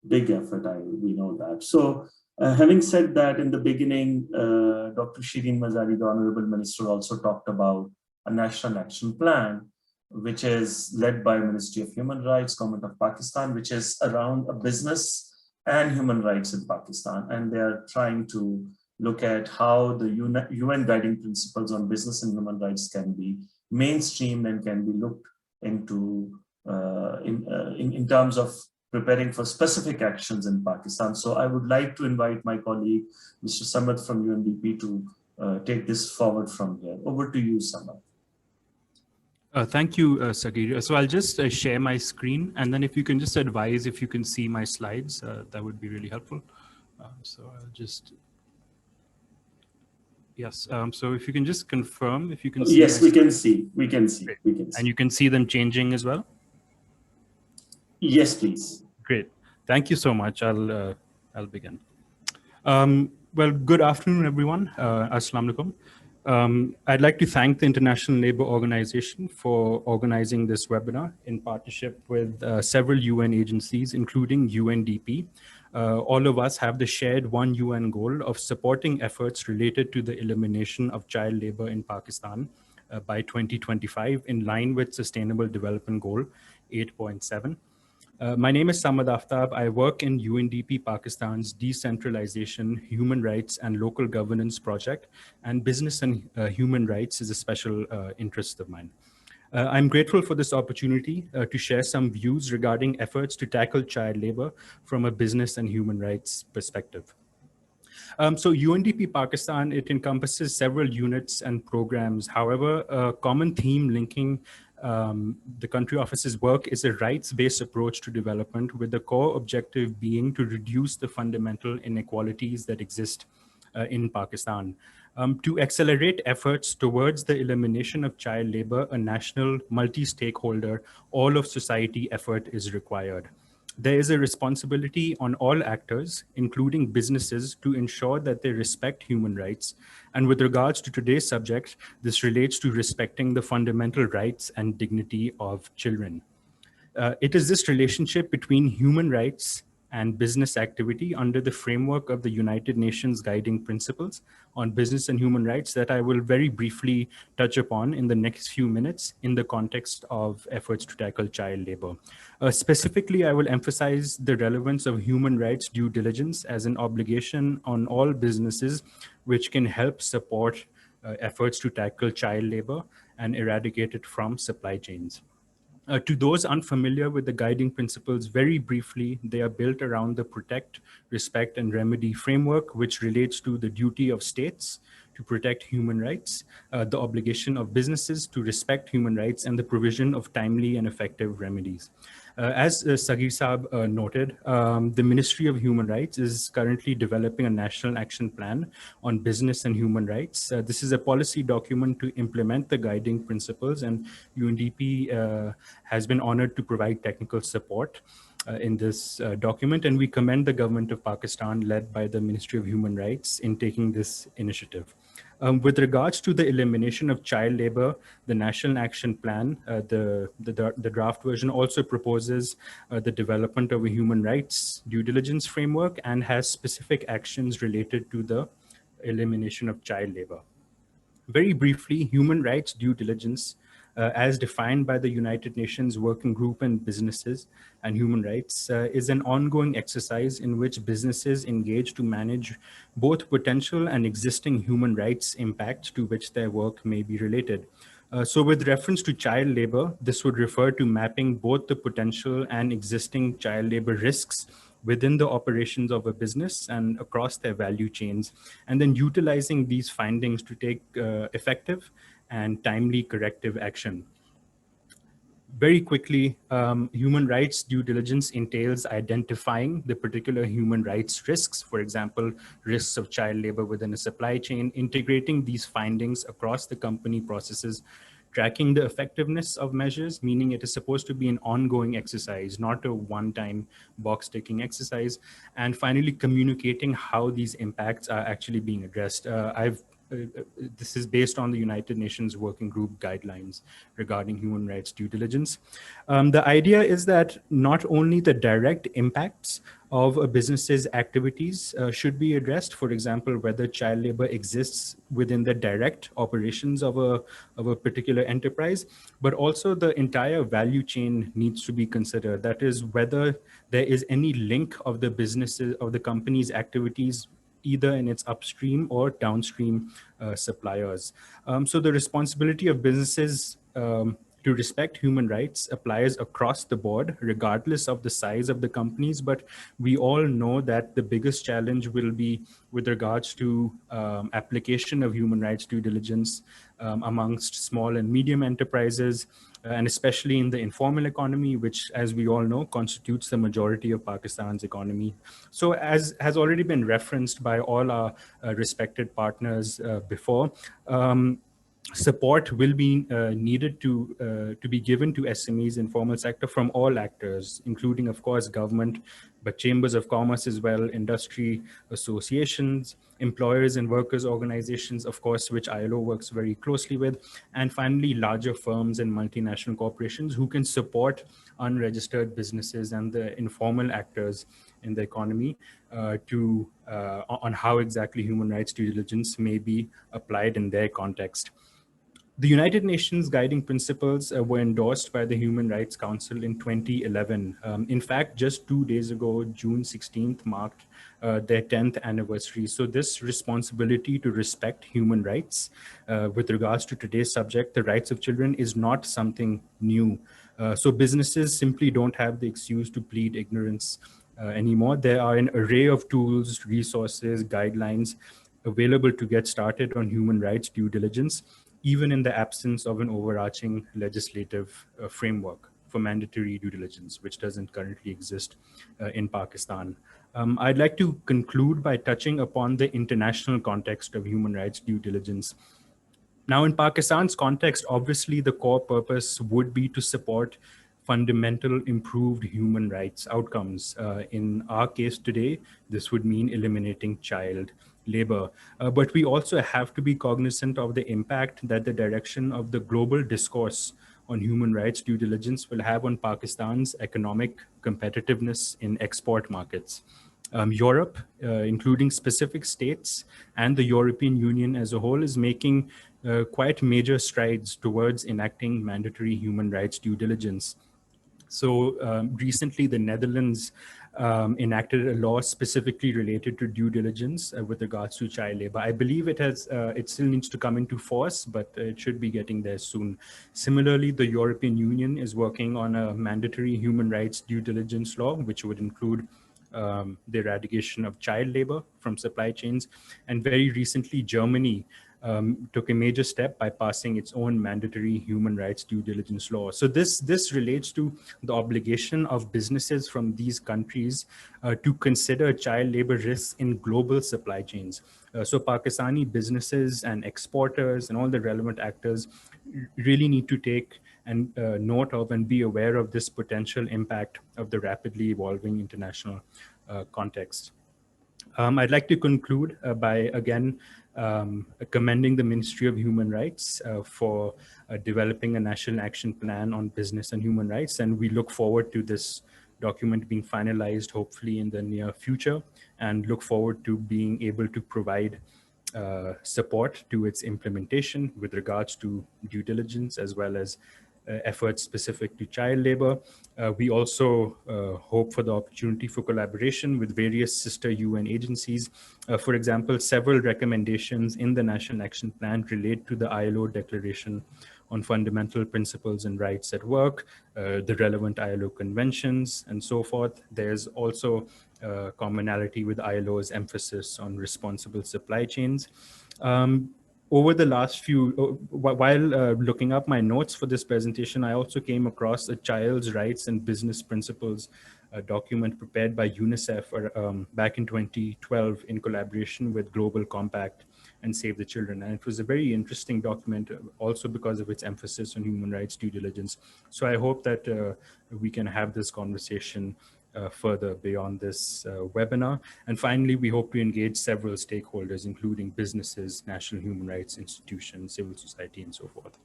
big effort, we know that. So having said that, in the beginning, Dr. Shireen Mazari, the Honorable Minister, also talked about a national action plan, which is led by Ministry of Human Rights, Government of Pakistan, which is around a business and human rights in Pakistan. And they are trying to look at how the UN guiding principles on business and human rights can be mainstreamed and can be looked into in terms of preparing for specific actions in Pakistan. So I would like to invite my colleague, Mr. Samad from UNDP, to take this forward from here. Over to you, Samad. Thank you, Sagir. So I'll just share my screen, and then if you can just advise if you can see my slides, that would be really helpful. So I'll just, yes. So if you can just confirm if you can see. Yes, we can see. We can see. We can see. And you can see them changing as well? Yes, please. Great. Thank you so much. I'll begin. Well, good afternoon, everyone. Assalamu alaikum. I'd like to thank the International Labour Organization for organizing this webinar in partnership with several UN agencies, including UNDP. All of us have the shared one UN goal of supporting efforts related to the elimination of child labor in Pakistan by 2025, in line with Sustainable Development Goal 8.7. My name is Samad Aftab. I work in UNDP Pakistan's Decentralization, Human Rights and Local Governance Project, and business and human rights is a special interest of mine. I'm grateful for this opportunity to share some views regarding efforts to tackle child labor from a business and human rights perspective. So UNDP Pakistan, it encompasses several units and programs. However, a common theme linking the country office's work is a rights-based approach to development, with the core objective being to reduce the fundamental inequalities that exist in Pakistan. To accelerate efforts towards the elimination of child labor, a national multi-stakeholder, all of society effort is required. There is a responsibility on all actors, including businesses, to ensure that they respect human rights. And with regards to today's subject, this relates to respecting the fundamental rights and dignity of children. It is this relationship between human rights and business activity under the framework of the United Nations Guiding Principles on Business and Human Rights that I will very briefly touch upon in the next few minutes in the context of efforts to tackle child labor. Specifically, I will emphasize the relevance of human rights due diligence as an obligation on all businesses, which can help support efforts to tackle child labor and eradicate it from supply chains. To those unfamiliar with the guiding principles, very briefly, they are built around the protect, respect, and remedy framework, which relates to the duty of states to protect human rights, the obligation of businesses to respect human rights, and the provision of timely and effective remedies. As Sagir Saab noted, the Ministry of Human Rights is currently developing a national action plan on business and human rights. This is a policy document to implement the guiding principles, and UNDP has been honored to provide technical support in this document, and we commend the government of Pakistan, led by the Ministry of Human Rights, in taking this initiative. With regards to the elimination of child labor, the National Action Plan, the draft version also proposes the development of a human rights due diligence framework and has specific actions related to the elimination of child labor. Very briefly, human rights due diligence, as defined by the United Nations Working Group on Businesses and Human Rights, is an ongoing exercise in which businesses engage to manage both potential and existing human rights impact to which their work may be related. So with reference to child labor, this would refer to mapping both the potential and existing child labor risks within the operations of a business and across their value chains, and then utilizing these findings to take effective and timely corrective action. Very quickly, human rights due diligence entails identifying the particular human rights risks, for example, risks of child labor within a supply chain, integrating these findings across the company processes, tracking the effectiveness of measures, meaning it is supposed to be an ongoing exercise, not a one-time box-ticking exercise, and finally communicating how these impacts are actually being addressed. This is based on the United Nations Working Group guidelines regarding human rights due diligence. The idea is that not only the direct impacts of a business's activities should be addressed, for example, whether child labor exists within the direct operations of a particular enterprise, but also the entire value chain needs to be considered. That is, whether there is any link of the businesses, of the company's activities, either in its upstream or downstream suppliers. So the responsibility of businesses to respect human rights applies across the board, regardless of the size of the companies. But we all know that the biggest challenge will be with regards to application of human rights due diligence amongst small and medium enterprises, and especially in the informal economy, which, as we all know, constitutes the majority of Pakistan's economy. So as has already been referenced by all our respected partners before, support will be needed to be given to SMEs, informal sector, from all actors, including, of course, government, but chambers of commerce as well, industry associations, employers and workers organizations, of course, which ILO works very closely with, and finally, larger firms and multinational corporations who can support unregistered businesses and the informal actors in the economy on how exactly human rights due diligence may be applied in their context. The United Nations guiding principles were endorsed by the Human Rights Council in 2011. In fact, just 2 days ago, June 16th, marked their 10th anniversary. So this responsibility to respect human rights with regards to today's subject, the rights of children, is not something new. So businesses simply don't have the excuse to plead ignorance anymore. There are an array of tools, resources, guidelines available to get started on human rights due diligence, even in the absence of an overarching legislative framework for mandatory due diligence, which doesn't currently exist in Pakistan. I'd like to conclude by touching upon the international context of human rights due diligence. Now, in Pakistan's context, obviously, the core purpose would be to support fundamental improved human rights outcomes. In our case today, this would mean eliminating child labor. But we also have to be cognizant of the impact that the direction of the global discourse on human rights due diligence will have on Pakistan's economic competitiveness in export markets. Europe, including specific states and the European Union as a whole, is making quite major strides towards enacting mandatory human rights due diligence. So recently, the Netherlands enacted a law specifically related to due diligence with regards to child labor. I believe it still needs to come into force, but it should be getting there soon. Similarly, the European Union is working on a mandatory human rights due diligence law, which would include the eradication of child labor from supply chains. And very recently, Germany took a major step by passing its own mandatory human rights due diligence law. So this relates to the obligation of businesses from these countries to consider child labor risks in global supply chains. So Pakistani businesses and exporters and all the relevant actors really need to take and note of and be aware of this potential impact of the rapidly evolving international context. I'd like to conclude by again commending the Ministry of Human Rights for developing a national action plan on business and human rights. And we look forward to this document being finalized, hopefully in the near future, and look forward to being able to provide support to its implementation with regards to due diligence as well as efforts specific to child labor. We also hope for the opportunity for collaboration with various sister UN agencies. For example, several recommendations in the National Action Plan relate to the ILO Declaration on Fundamental Principles and Rights at Work, the relevant ILO conventions, and so forth. There's also commonality with ILO's emphasis on responsible supply chains. Over the last while looking up my notes for this presentation, I also came across a Child's Rights and Business Principles document prepared by UNICEF back in 2012 in collaboration with Global Compact and Save the Children. And it was a very interesting document also because of its emphasis on human rights due diligence. So I hope that we can have this conversation further beyond this webinar. And finally, we hope to engage several stakeholders, including businesses, national human rights institutions, civil society, and so forth.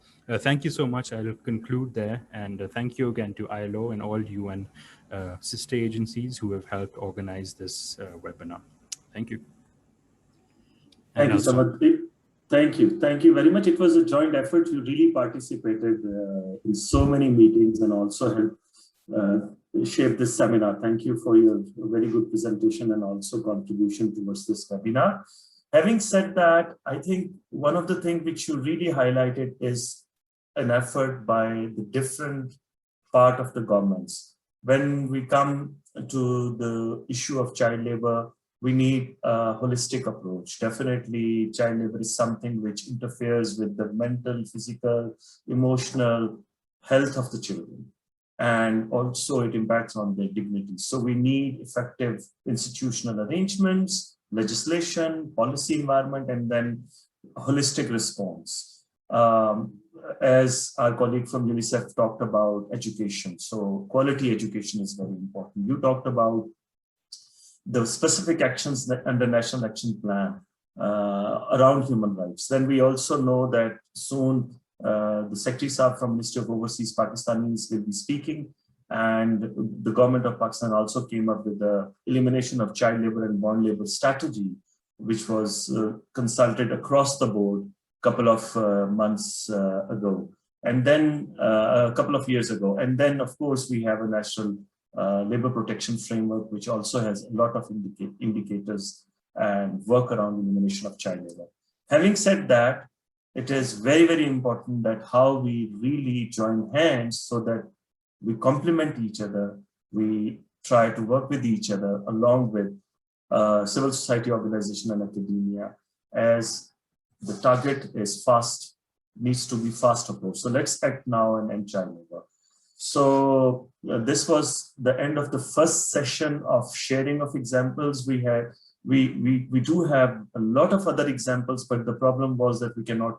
Thank you so much. I'll conclude there. And thank you again to ILO and all UN sister agencies who have helped organize this webinar. Thank you. Thank you so much. Thank you. Thank you very much. It was a joint effort. You really participated in so many meetings and also helped shape this seminar. Thank you for your very good presentation and also contribution towards this webinar. Having said that, I think one of the things which you really highlighted is an effort by the different part of the governments. When we come to the issue of child labor, we need a holistic approach. Definitely, child labor is something which interferes with the mental, physical, emotional health of the children. And also it impacts on their dignity. So we need effective institutional arrangements, legislation, policy environment, and then holistic response. As our colleague from UNICEF talked about education. So quality education is very important. You talked about the specific actions that under National Action Plan around human rights. Then we also know that soon the Secretary Saab from Ministry of Overseas Pakistanis will be speaking, and the government of Pakistan also came up with the Elimination of Child Labour and Bond Labour strategy, which was consulted across the board couple of months ago, and then a couple of years ago. And then, of course, we have a national labor protection framework, which also has a lot of indicators and work around elimination of child labor. Having said that, it is very, very important that how we really join hands so that we complement each other. We try to work with each other along with civil society organization and academia, as the target is fast, needs to be fast approach. So let's act now and end child labor. So this was the end of the first session of sharing of examples. We do have a lot of other examples, but the problem was that we cannot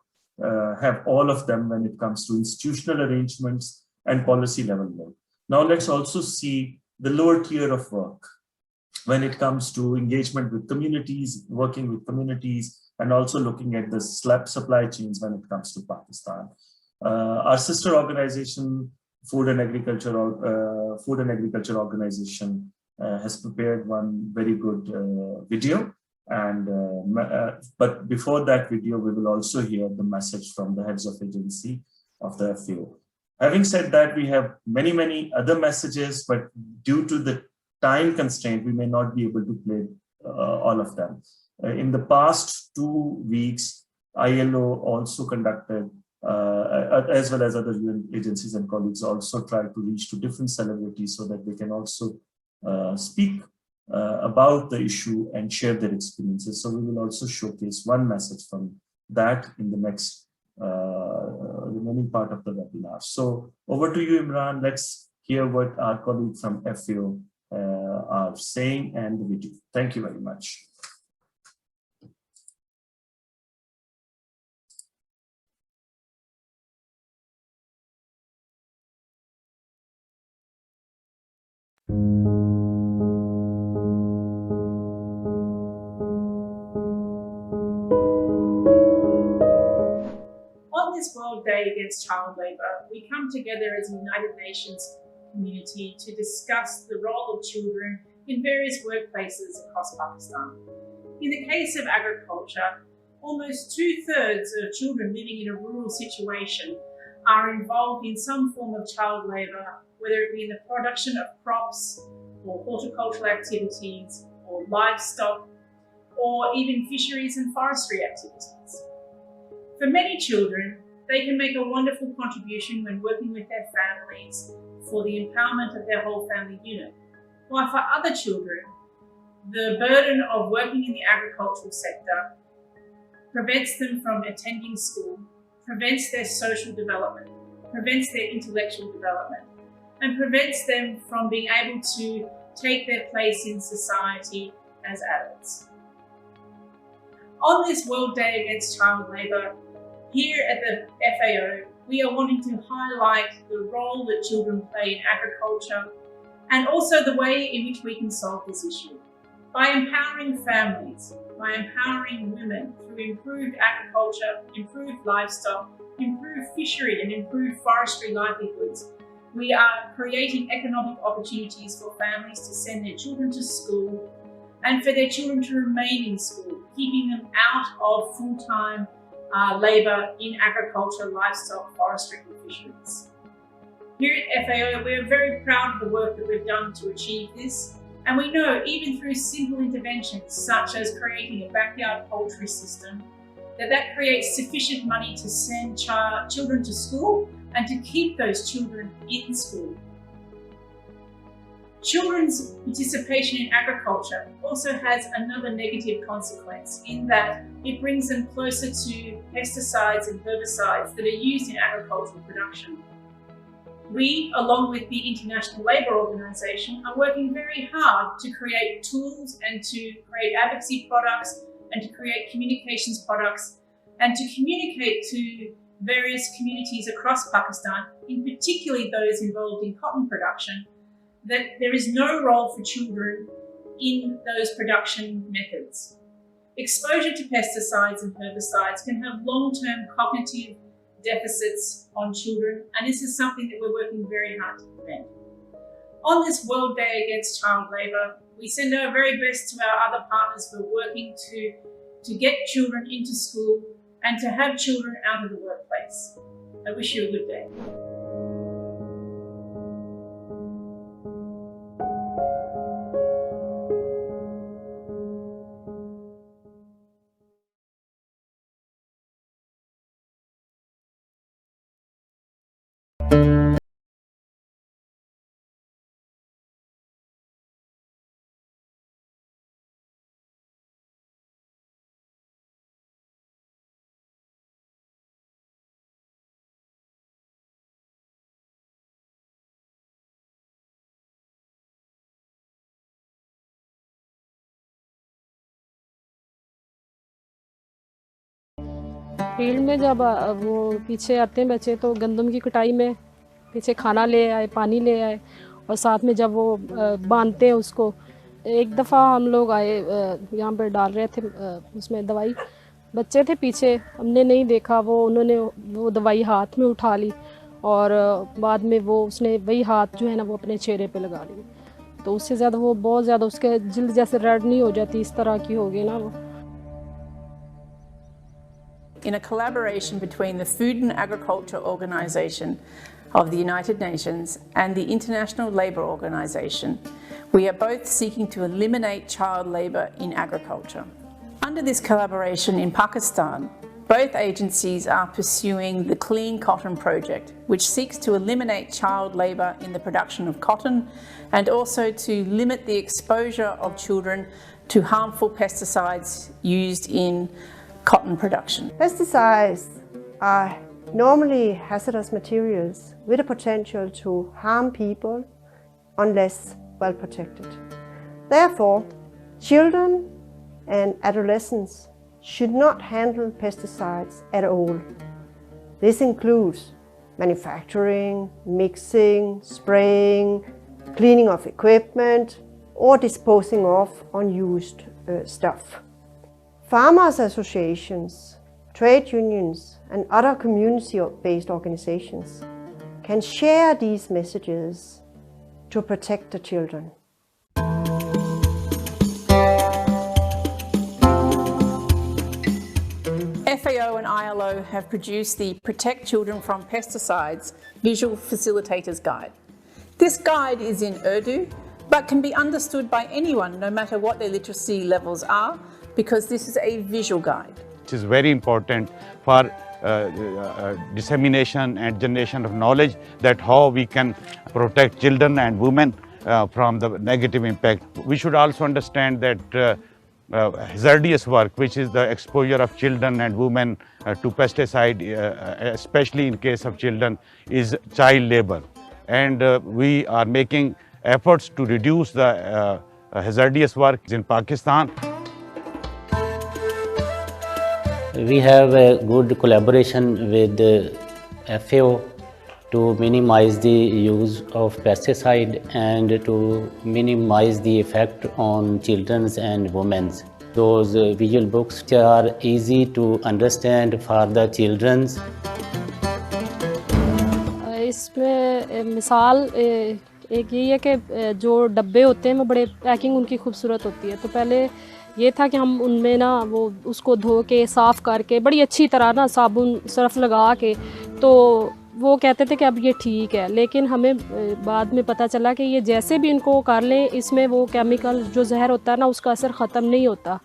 have all of them when it comes to institutional arrangements and policy level work. Now let's also see the lower tier of work when it comes to engagement with communities, working with communities, and also looking at the supply chains when it comes to Pakistan. Our sister organization, Food and Agriculture Organization, has prepared one very good video. And but before that video, we will also hear the message from the heads of agency of the FAO. Having said that, we have many, many other messages, but due to the time constraint, we may not be able to play all of them. In the past 2 weeks, ILO also conducted, as well as other UN agencies and colleagues, also tried to reach to different celebrities so that they can also speak about the issue and share their experiences. So we will also showcase one message from that in the next remaining part of the webinar. So over to you, Imran. Let's hear what our colleagues from FAO are saying and the video. Thank you very much. On this World Day Against Child Labour, we come together as a United Nations community to discuss the role of children in various workplaces across Pakistan. In the case of agriculture, almost 2/3 of children living in a rural situation are involved in some form of child labour, whether it be in the production of crops or horticultural activities or livestock or even fisheries and forestry activities. For many children, they can make a wonderful contribution when working with their families for the empowerment of their whole family unit. While for other children, the burden of working in the agricultural sector prevents them from attending school, prevents their social development, prevents their intellectual development, and prevents them from being able to take their place in society as adults. On this World Day Against Child Labour, here at the FAO, we are wanting to highlight the role that children play in agriculture and also the way in which we can solve this issue. By empowering families, by empowering women through improved agriculture, improved livestock, improved fishery and improved forestry livelihoods, we are creating economic opportunities for families to send their children to school and for their children to remain in school, keeping them out of full-time labour in agriculture, livestock, forestry and fisheries. Here at FAO, we're very proud of the work that we've done to achieve this, and we know even through simple interventions such as creating a backyard poultry system, that creates sufficient money to send children to school and to keep those children in school. Children's participation in agriculture also has another negative consequence in that it brings them closer to pesticides and herbicides that are used in agricultural production. We, along with the International Labour Organization, are working very hard to create tools and to create advocacy products and to create communications products and to communicate to various communities across Pakistan, in particularly those involved in cotton production, that there is no role for children in those production methods. Exposure to pesticides and herbicides can have long-term cognitive deficits on children, and this is something that we're working very hard to prevent. On this World Day Against Child Labour, we send our very best to our other partners who are working to get children into school, and to have children out of the workplace. I wish you a good day. Field में जब वो पीछे आते हैं बच्चे तो गंदम की कटाई में पीछे खाना ले आए, पानी ले आए और साथ में जब वो बांधते हैं उसको, एक दफ़ा हम लोग आए यहाँ पर डाल रहे थे उसमें दवाई, बच्चे थे पीछे, हमने नहीं देखा, उन्होंने वो दवाई हाथ में उठा ली और बाद में उसने वही हाथ जो है ना वो अपने चेहरे पे लगा ली, तो उससे ज़्यादा वो बहुत ज़्यादा उसके जिल्द जैसे रेड नहीं हो जाती, इस तरह की हो गई ना वो। In a collaboration between the Food and Agriculture Organization of the United Nations and the International Labour Organization, we are both seeking to eliminate child labour in agriculture. Under this collaboration in Pakistan, both agencies are pursuing the Clean Cotton Project, which seeks to eliminate child labour in the production of cotton and also to limit the exposure of children to harmful pesticides used in cotton production. Pesticides are normally hazardous materials with a potential to harm people unless well protected. Therefore, children and adolescents should not handle pesticides at all. This includes manufacturing, mixing, spraying, cleaning of equipment, or disposing of unused stuff. Farmers associations, trade unions, and other community-based organizations can share these messages to protect the children. FAO and ILO have produced the Protect Children from Pesticides Visual Facilitators Guide. This guide is in Urdu, but can be understood by anyone, no matter what their literacy levels are, because this is a visual guide. It is very important for dissemination and generation of knowledge that how we can protect children and women from the negative impact. We should also understand that hazardous work, which is the exposure of children and women to pesticide, especially in case of children, is child labor. And we are making efforts to reduce the hazardous work in Pakistan. We have a good collaboration with the FAO to minimize the use of pesticide and to minimize the effect on children and women. Those visual books are easy to understand for the children. इसमें मिसाल एक यही है कि जो डब्बे होते हैं वो बड़े पैकिंग उनकी खूबसूरत होती है, तो पहले ये था कि हम उनमें ना वो उसको धो के साफ़ करके बड़ी अच्छी तरह ना साबुन सर्फ लगा के, तो वो कहते थे कि अब ये ठीक है, लेकिन हमें बाद में पता चला कि ये जैसे भी इनको कर लें इसमें वो केमिकल जो जहर होता है ना उसका असर ख़त्म नहीं होता.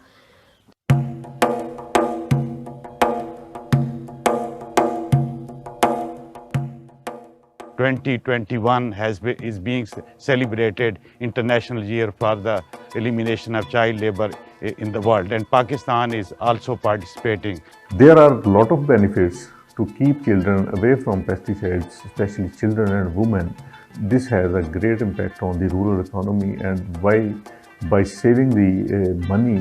is being celebrated International Year for the Elimination of Child Labour in the world, and Pakistan is also participating. There are a lot of benefits to keep children away from pesticides, especially children and women. This has a great impact on the rural economy, and by saving the money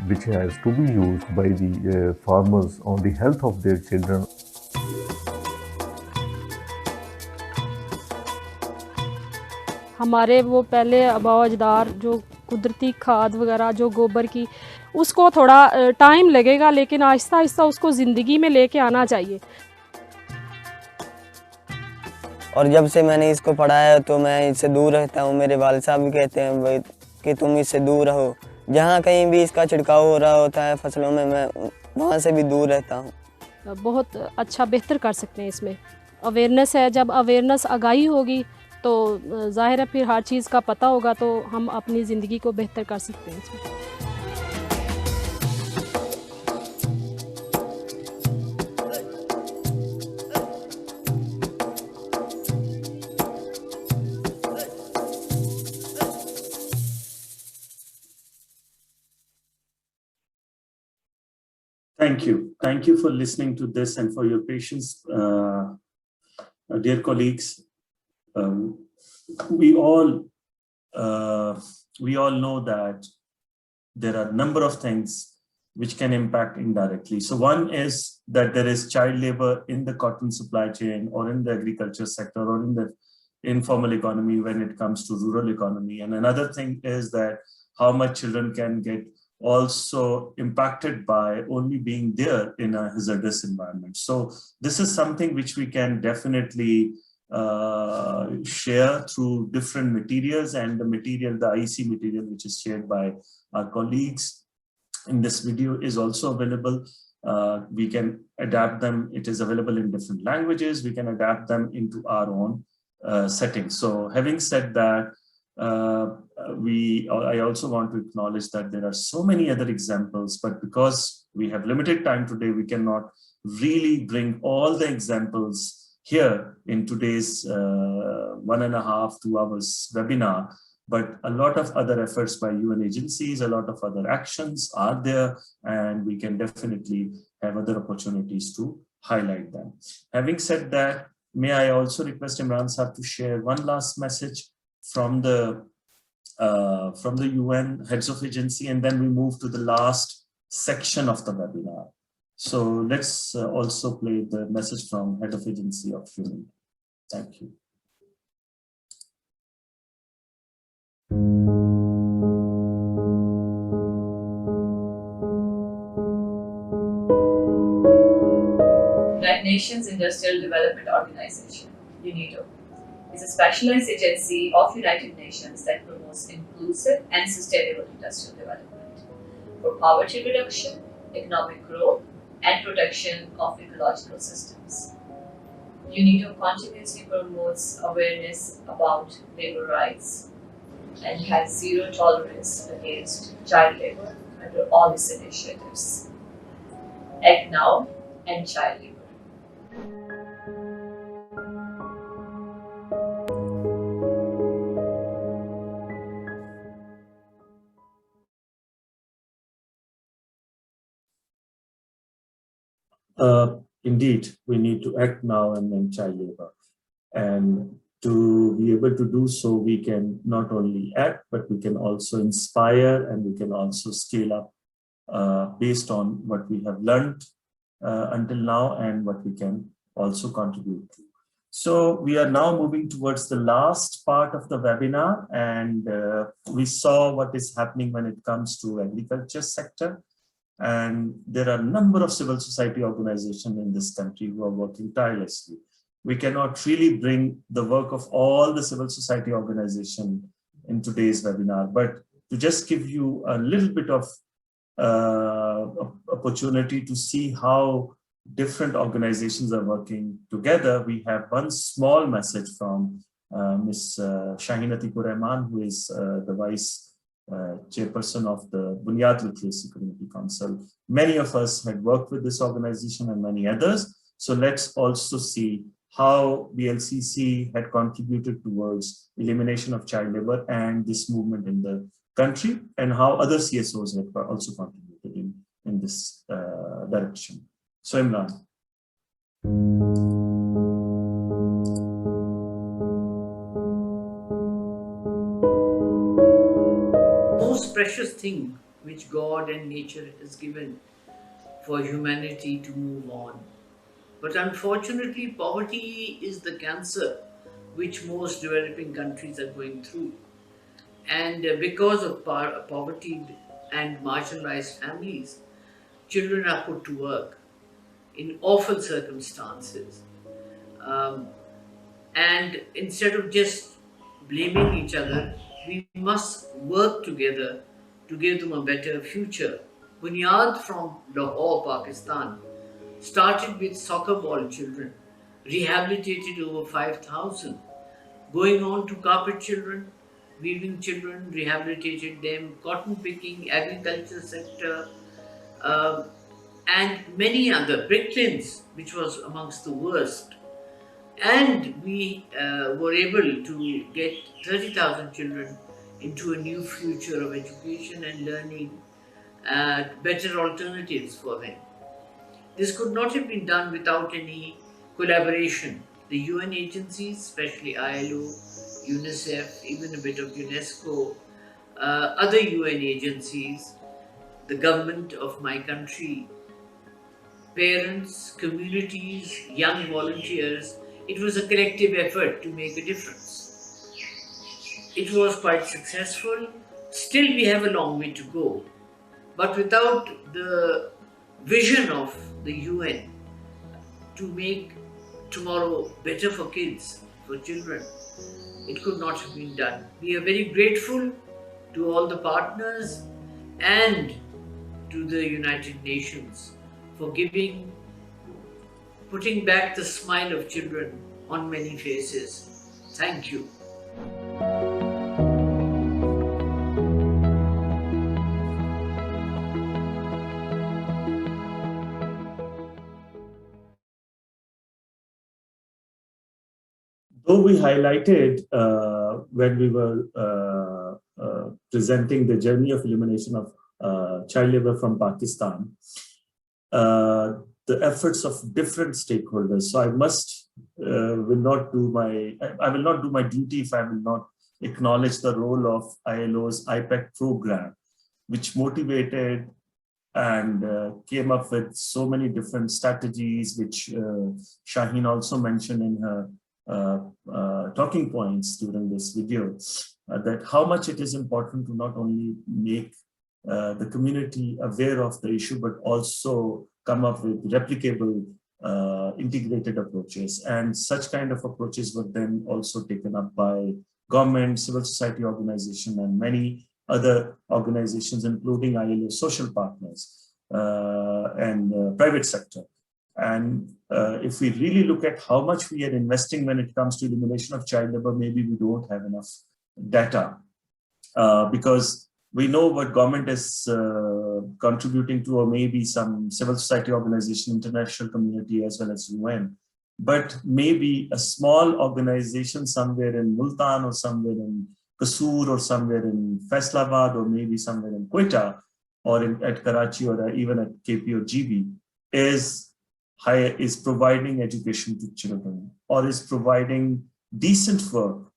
which has to be used by the farmers on the health of their children. हमारे वो पहले आबाओ अजदार जो कुदरती खाद वगैरह जो गोबर की, उसको थोड़ा टाइम लगेगा, लेकिन आहिस्ता आहिस्ता उसको ज़िंदगी में लेके आना चाहिए. और जब से मैंने इसको पढ़ा है तो मैं इससे दूर रहता हूँ. मेरे वालिद साहब भी कहते हैं भाई कि तुम इससे दूर रहो. जहाँ कहीं भी इसका छिड़काव हो रहा होता है फसलों में, मैं वहाँ से भी दूर रहता हूँ. बहुत अच्छा बेहतर कर सकते हैं। इसमें अवेयरनेस है, जब अवेयरनेस आगाही होगी तो ज़ाहिर है फिर हर चीज़ का पता होगा तो हम अपनी ज़िंदगी को बेहतर कर सकते हैं इसमें। Thank you. Thank you for listening to this and for your patience, dear colleagues. We all know that there are a number of things which can impact indirectly. So one is that there is child labor in the cotton supply chain or in the agriculture sector or in the informal economy when it comes to rural economy. And another thing is that how much children can get also impacted by only being there in a hazardous environment. So this is something which we can definitely share through different materials, and the material, the IC material, which is shared by our colleagues in this video, is also available. We can adapt them. It is available in different languages. We can adapt them into our own settings. So having said that, I also want to acknowledge that there are so many other examples, but because we have limited time today, we cannot really bring all the examples here in today's 1.5 to 2 hours webinar. But a lot of other efforts by UN agencies, a lot of other actions are there, and we can definitely have other opportunities to highlight them. Having said that, may I also request Imran Sahab to share one last message from the UN heads of agency, and then we move to the last section of the webinar. So let's also play the message from head of agency of UN. Thank you. United Nations Industrial Development Organization, UNIDO, is a specialized agency of United Nations that promotes inclusive and sustainable industrial development for poverty reduction, economic growth, and protection of ecological systems. UNIDO continuously promotes awareness about labor rights and has zero tolerance against child labor under all its initiatives. Act Now and Child Labor. Indeed, we need to act now and end child labor. And to be able to do so, we can not only act, but we can also inspire, and we can also scale up based on what we have learned until now and what we can also contribute to. So we are now moving towards the last part of the webinar, and we saw what is happening when it comes to agriculture sector. And there are a number of civil society organizations in this country who are working tirelessly. We cannot really bring the work of all the civil society organizations in today's webinar, but to just give you a little bit of opportunity to see how different organizations are working together, we have one small message from Ms. Shaheen Atikur Rahman, who is the Vice Chairperson of the Bunyad Literacy Community Council. Many of us had worked with this organization and many others. So let's also see how BLCC had contributed towards elimination of child labor and this movement in the country, and how other CSOs have also contributed in this direction. So Imran. Most precious thing which God and nature has given for humanity to move on. But unfortunately, poverty is the cancer which most developing countries are going through. And because of poverty and marginalized families, children are put to work in awful circumstances. And instead of just blaming each other, we must work together to give them a better future. Bunyad from Lahore, Pakistan, started with soccer ball children, rehabilitated over 5,000, going on to carpet children, weaving children, rehabilitated them, cotton picking, agriculture sector, and many other, bricklins, which was amongst the worst. And we were able to get 30,000 children into a new future of education and learning, better alternatives for them. This could not have been done without any collaboration. The UN agencies, especially ILO, UNICEF, even a bit of UNESCO, other UN agencies, the government of my country, parents, communities, young volunteers. It was a collective effort to make a difference. It was quite successful. Still, we have a long way to go. But without the vision of the UN to make tomorrow better for kids, for children, it could not have been done. We are very grateful to all the partners and to the United Nations for putting back the smile of children on many faces. Thank you. Though we highlighted when we were presenting the journey of elimination of child labor from Pakistan, the efforts of different stakeholders. So I will not do my duty if I will not acknowledge the role of ILO's IPEC program, which motivated and came up with so many different strategies, which Shaheen also mentioned in her talking points during this video, that how much it is important to not only make the community aware of the issue, but also come up with replicable, integrated approaches. And such kind of approaches were then also taken up by government, civil society organization, and many other organizations, including ILO social partners and private sector. And if we really look at how much we are investing when it comes to elimination of child labor, maybe we don't have enough data because we know what government is contributing to, or maybe some civil society organization, international community, as well as UN. But maybe a small organization somewhere in Multan or somewhere in Kasur or somewhere in Faisalabad or maybe somewhere in Quetta or at Karachi or even at KP or GB is providing education to children or is providing decent work,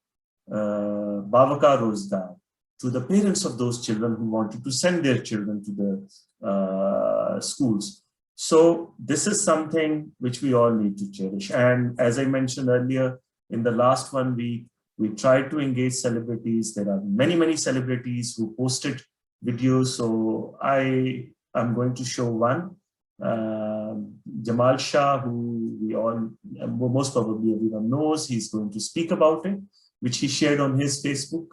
Bavaka Rozgar, to the parents of those children who wanted to send their children to the schools. So this is something which we all need to cherish. And as I mentioned earlier, in the last 1 week, we tried to engage celebrities. There are many, many celebrities who posted videos. So I am going to show one. Jamal Shah, who we all, most probably everyone knows, he's going to speak about it, which he shared on his Facebook.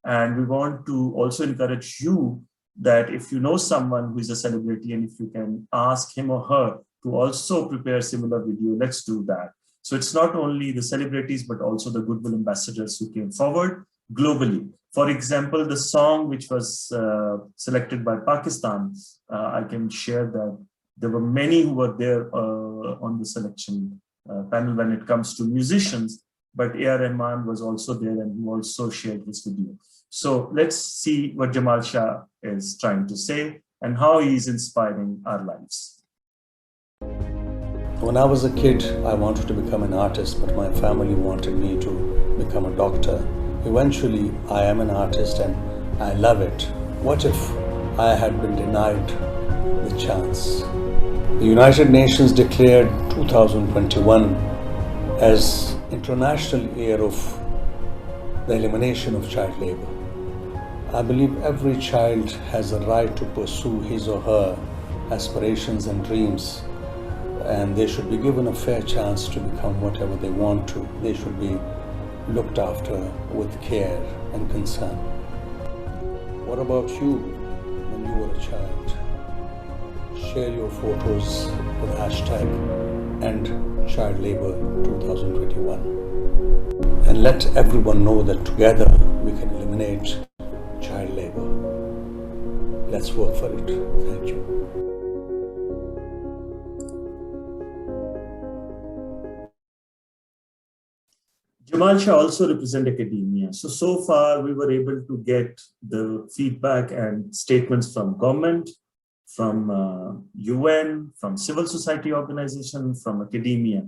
And we want to also encourage you that if you know someone who is a celebrity and if you can ask him or her to also prepare similar video, let's do that. So it's not only the celebrities, but also the goodwill ambassadors who came forward globally. For example, the song which was selected by Pakistan, I can share that there were many who were there on the selection panel when it comes to musicians, but A.R. Rahman was also there and who also shared this video. So let's see what Jamal Shah is trying to say and how he is inspiring our lives. When I was a kid, I wanted to become an artist, but my family wanted me to become a doctor. Eventually, I am an artist and I love it. What if I had been denied the chance? The United Nations declared 2021 as International Year of the Elimination of Child Labour. I believe every child has a right to pursue his or her aspirations and dreams, and they should be given a fair chance to become whatever they want to. They should be looked after with care and concern. What about you when you were a child? share your photos with hashtag End Child Labour 2021 and let everyone know that together we can eliminate child labour. Let's work for it. Thank you. Jamal Shah also represents academia. So far we were able to get the feedback and statements from government, from UN, from civil society organization, from academia.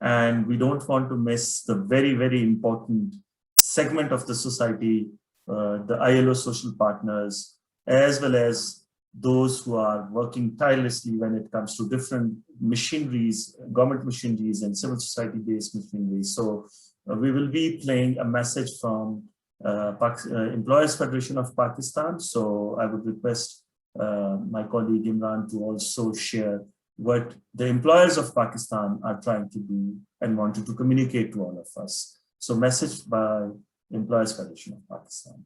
And we don't want to miss the very, very important segment of the society, the ILO social partners, as well as those who are working tirelessly when it comes to different machineries, government machineries and civil society-based machineries. So we will be playing a message from Employers Federation of Pakistan. So I would request my colleague Imran to also share what the employers of Pakistan are trying to do and wanted to communicate to all of us. So message by Employers Federation of Pakistan.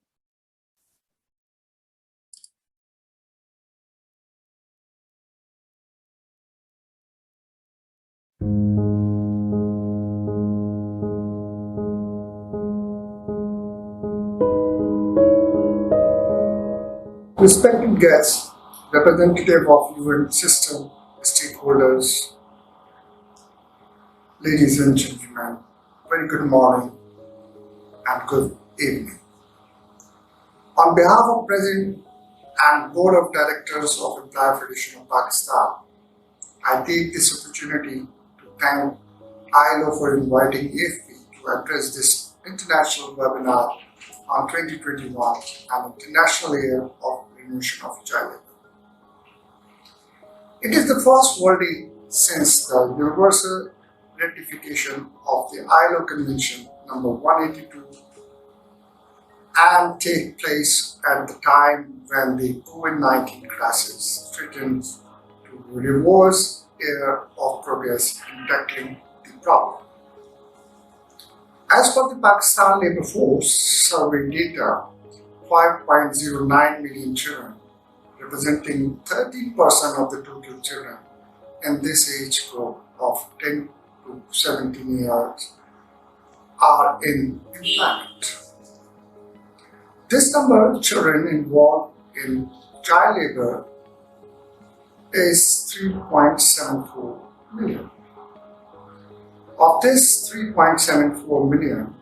Respected guests, representative of UN system, stakeholders, ladies and gentlemen, very good morning and good evening. On behalf of President and Board of Directors of Employer Federation of Pakistan, I take this opportunity to thank ILO for inviting AFP to address this international webinar on 2021 and International Year of Elimination of Child Labour. It is the first World Day since the universal ratification of the ILO Convention number 182 and take place at the time when the COVID-19 crisis threatens to reverse era of progress in tackling the problem. As per the Pakistan Labour Force survey data, 5.09 million children, representing 13% of the total children in this age group of 10 to 17 years, are in employment. This number of children involved in child labour is 3.74 million. Of this 3.74 million,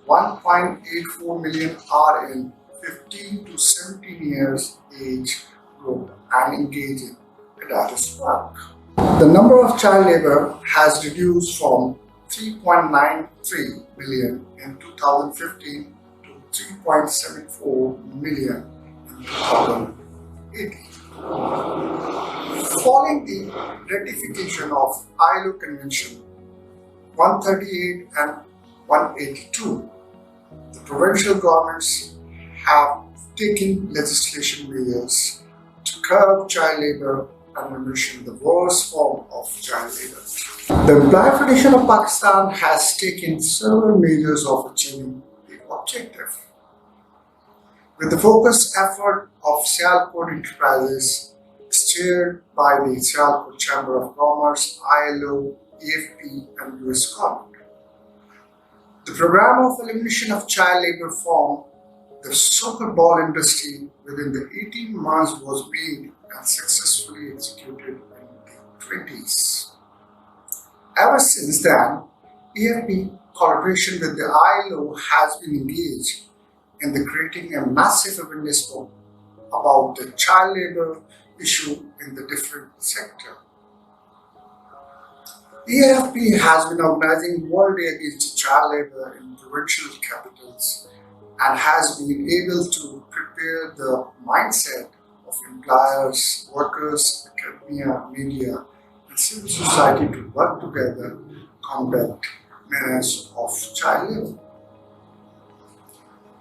1.84 million are in 15 to 17 years age group and engage in adult work. The number of child labour has reduced from 3.93 million in 2015 to 3.74 million in 2018. Following the ratification of ILO Convention 138 and 182, the provincial governments have taken legislation measures to curb child labour and eliminate the worst form of child labour. The Employer Federation of Pakistan has taken several measures of achieving the objective. With the focused effort of Sialkot Enterprises, steered by the Sialkot Chamber of Commerce, ILO, AFP and US government. The program of elimination of child labour formed the soccer ball industry within the 18 months was made and successfully executed in the 20s. Ever since then, AFP collaboration with the ILO has been engaged in the creating a massive awareness about the child labour issue in the different sectors. AFP has been organizing World Day Against Child Labour in provincial capitals and has been able to prepare the mindset of employers, workers, academia, media, and civil society to work together to combat menace of child labour.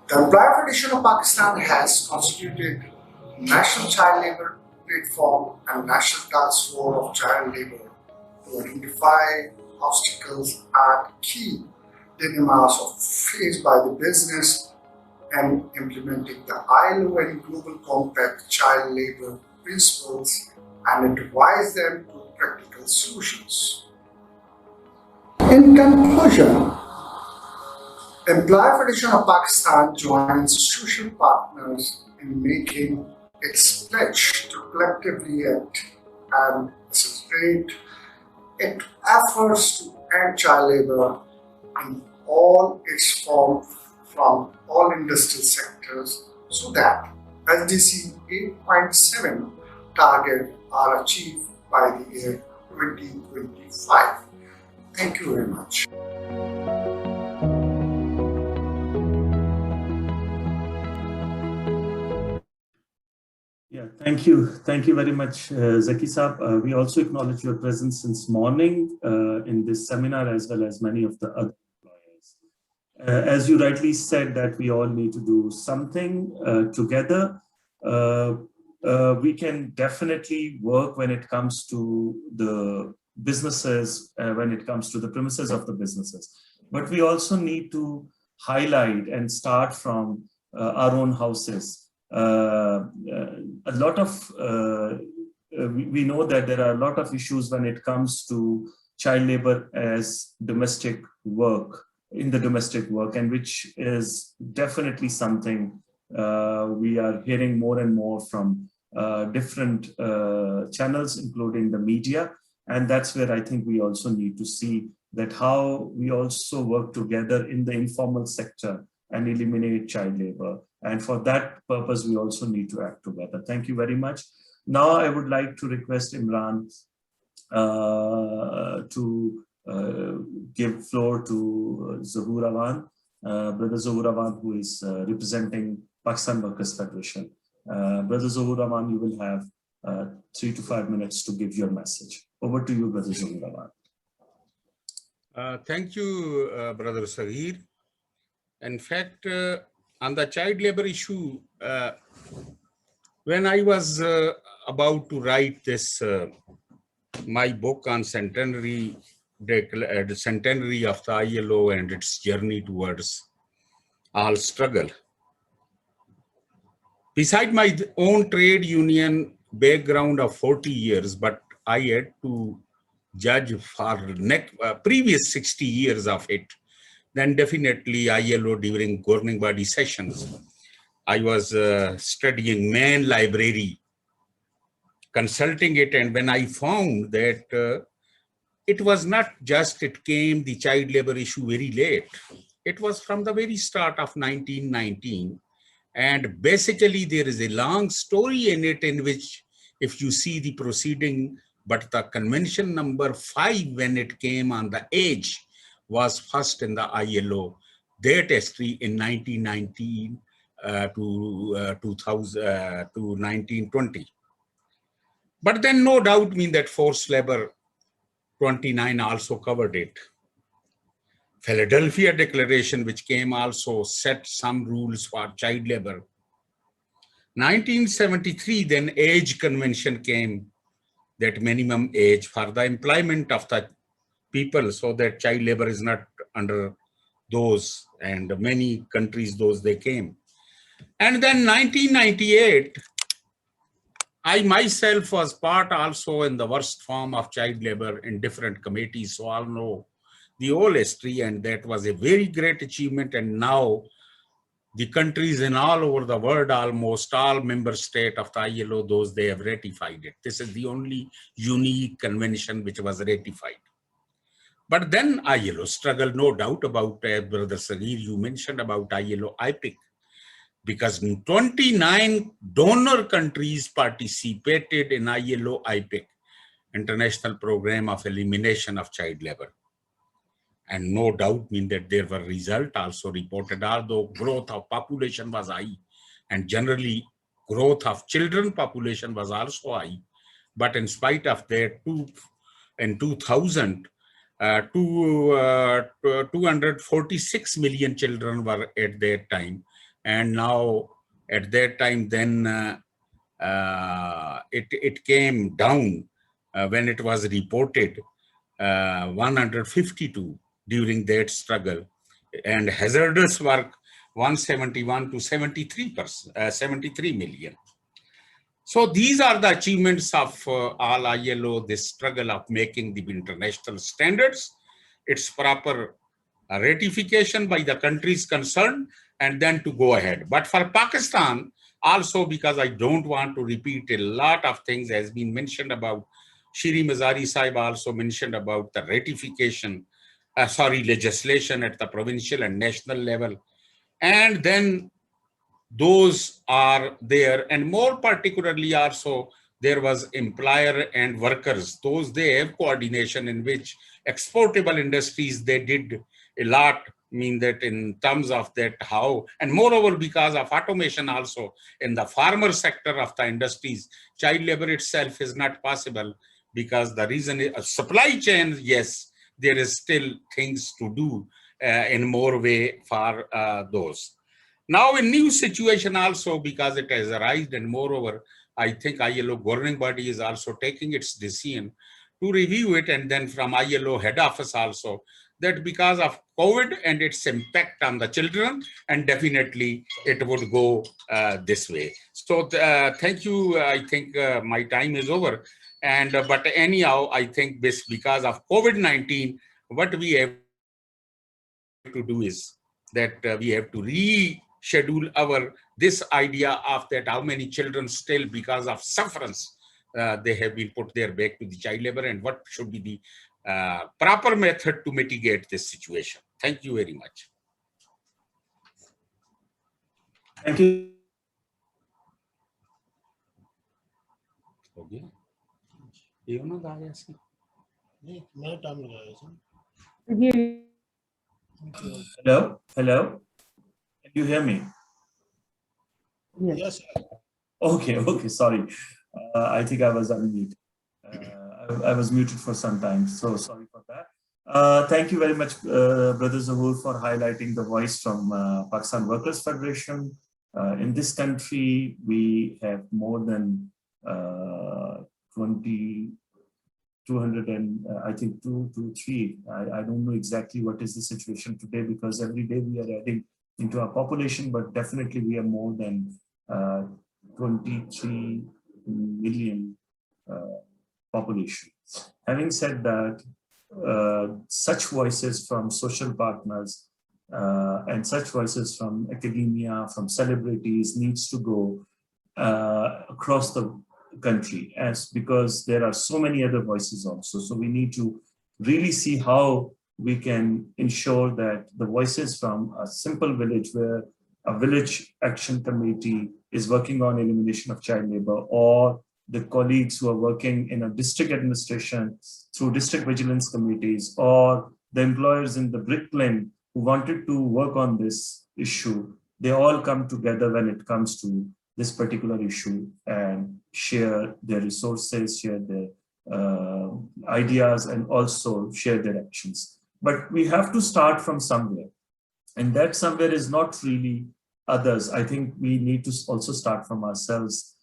The Employer Federation of Pakistan has constituted National Child Labour Platform and National Task Force of Child Labour to identify obstacles and key dilemmas faced by the business and implementing the ILO and Global Compact child labour principles and advise them to practical solutions. In conclusion, Employer Federation of Pakistan joins social partners in making its pledge to collectively act and accelerate its efforts to end child labor in all its forms from all industrial sectors so that SDG 8.7 targets are achieved by the year 2025. Thank you very much. Yeah, thank you. Thank you very much, Zaki Saab. We also acknowledge your presence since morning in this seminar, as well as many of the other employers. As you rightly said, that we all need to do something together. We can definitely work when it comes to the businesses, when it comes to the premises of the businesses. But we also need to highlight and start from our own houses. A lot of we know that there are a lot of issues when it comes to child labor as domestic work, in the domestic work, and which is definitely something we are hearing more and more from different channels, including the media. And that's where I think we also need to see that how we also work together in the informal sector and eliminate child labor. And for that purpose, we also need to act together. Thank you very much. Now I would like to request Imran to give floor to Zahoor Awan, Brother Zahoor Awan, who is representing Pakistan Workers Federation. Brother Zahoor Awan, you will have 3 to 5 minutes to give your message. Over to you, Brother Zahoor Awan. Thank you, Brother Sagir. In fact, on the child labor issue, when I was about to write this, my book on centenary of the ILO and its journey towards all struggle, beside my own trade union background of 40 years, but I had to judge for previous 60 years of it, then definitely ILO during governing body sessions. I was studying main library, consulting it, and when I found that it was not just, it came the child labor issue very late. It was from the very start of 1919. And basically there is a long story in it in which, if you see the proceeding, but the convention number 5, when it came on the age, was first in the ILO. That history in 1919 to 1920. But then no doubt that forced labor 29 also covered it. Philadelphia Declaration, which came also, set some rules for child labor. 1973, then age convention came, that minimum age for the employment of the people, so that child labor is not under those, and many countries those they came. And then 1998, I myself was part also in the worst form of child labor in different committees, so I'll know the whole history, and that was a very great achievement. And now the countries in all over the world, almost all member states of the ILO, those they have ratified it. This is the only unique convention which was ratified. But then ILO struggled, no doubt about, Brother Sagir, you mentioned about ILO IPIC, because 29 donor countries participated in ILO IPIC, International Program of Elimination of Child Labor. And no doubt that there were results also reported, although growth of population was high, and generally growth of children population was also high. But in spite of that, in 2000, 246 million children were at that time. And now at that time, then it came down when it was reported 152 during that struggle, and hazardous work 171 to 73 million. So these are the achievements of all ILO, this struggle of making the international standards, its proper ratification by the countries concerned, and then to go ahead. But for Pakistan, also, because I don't want to repeat a lot of things has been mentioned about, Shri Mazari Sahib also mentioned about the ratification, legislation at the provincial and national level. And then those are there, and more particularly also there was employer and workers, those they have coordination in which exportable industries they did a lot, mean that in terms of that how, and moreover because of automation also in the farmer sector of the industries, child labor itself is not possible, because the reason is supply chain, yes, there is still things to do in more way for those. Now in new situation also, because it has arisen, and moreover, I think ILO governing body is also taking its decision to review it, and then from ILO head office also, that because of COVID and its impact on the children, and definitely it would go this way. So thank you. I think my time is over. And but anyhow, I think this because of COVID-19, what we have to do is that we have to reschedule our this idea of that how many children still because of sufferance they have been put there back to the child labor, and what should be the proper method to mitigate this situation. Thank you very much. Thank you. Okay. Hello? Hello? Can you hear me? Yes. Okay, sorry. I think I was on mute. I was muted for some time, so sorry for that. Thank you very much, Brother Zahur, for highlighting the voice from Pakistan Workers Federation. In this country, we have more than 200 and I think 2 to 3. I don't know exactly what is the situation today, because every day we are adding into our population, but definitely we are more than 23 million population. Having said that, such voices from social partners and such voices from academia, from celebrities needs to go across the country, because there are so many other voices also. So we need to really see how we can ensure that the voices from a simple village, where a village action committee is working on elimination of child labor, or the colleagues who are working in a district administration through district vigilance committees, or the employers in the Bricklin who wanted to work on this issue, they all come together when it comes to this particular issue and share their resources, share their ideas, and also share their actions. But we have to start from somewhere, and that somewhere is not really others. I think we need to also start from ourselves.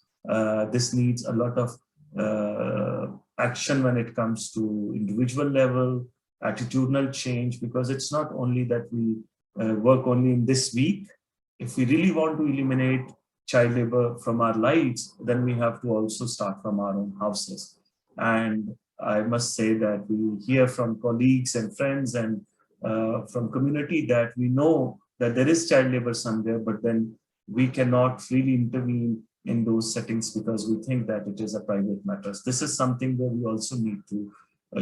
This needs a lot of action when it comes to individual level, attitudinal change, because it's not only that we work only in this week. If we really want to eliminate child labor from our lives, then we have to also start from our own houses. And I must say that we hear from colleagues and friends and from community that we know that there is child labor somewhere, but then we cannot really intervene in those settings because we think that it is a private matter. This is something where we also need to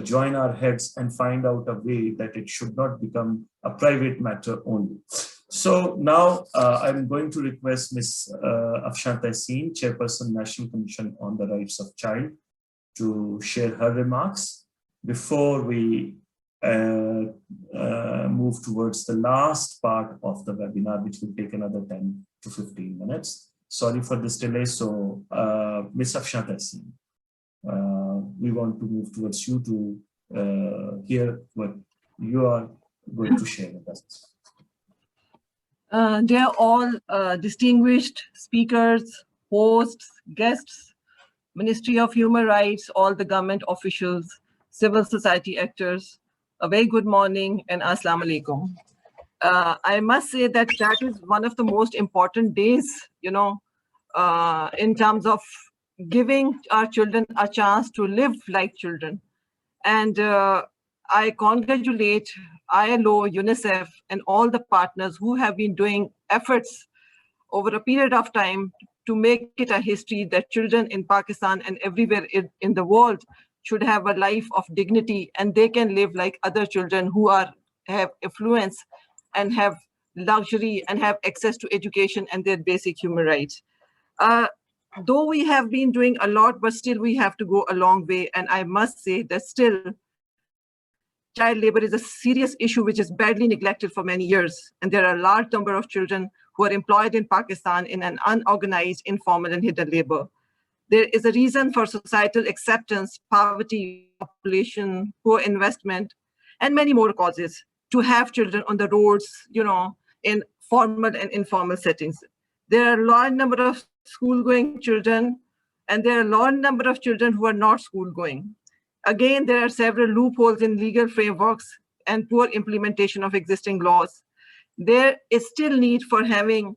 join our heads and find out a way that it should not become a private matter only. So now I'm going to request Ms. Afshan Tahseen, Chairperson, National Commission on the Rights of Child, to share her remarks before we move towards the last part of the webinar, which will take another 10 to 15 minutes. Sorry for this delay. So Ms. Afshan Tahseen, we want to move towards you to hear what you are going to share with us. Dear all distinguished speakers, hosts, guests, Ministry of Human Rights, all the government officials, civil society actors, a very good morning and Assalamu alaikum. I must say that is one of the most important days, in terms of giving our children a chance to live like children. And I congratulate ILO, UNICEF, and all the partners who have been doing efforts over a period of time to make it a history that children in Pakistan and everywhere in the world should have a life of dignity, and they can live like other children who have affluence and have luxury and have access to education and their basic human rights. Though we have been doing a lot, but still we have to go a long way. And I must say that still child labor is a serious issue which is badly neglected for many years. And there are a large number of children who are employed in Pakistan in an unorganized, informal and hidden labor. There is a reason for societal acceptance, poverty, population, poor investment, and many more causes to have children on the roads, in formal and informal settings. There are a large number of school-going children, and there are a large number of children who are not school-going. Again, there are several loopholes in legal frameworks and poor implementation of existing laws. There is still need for having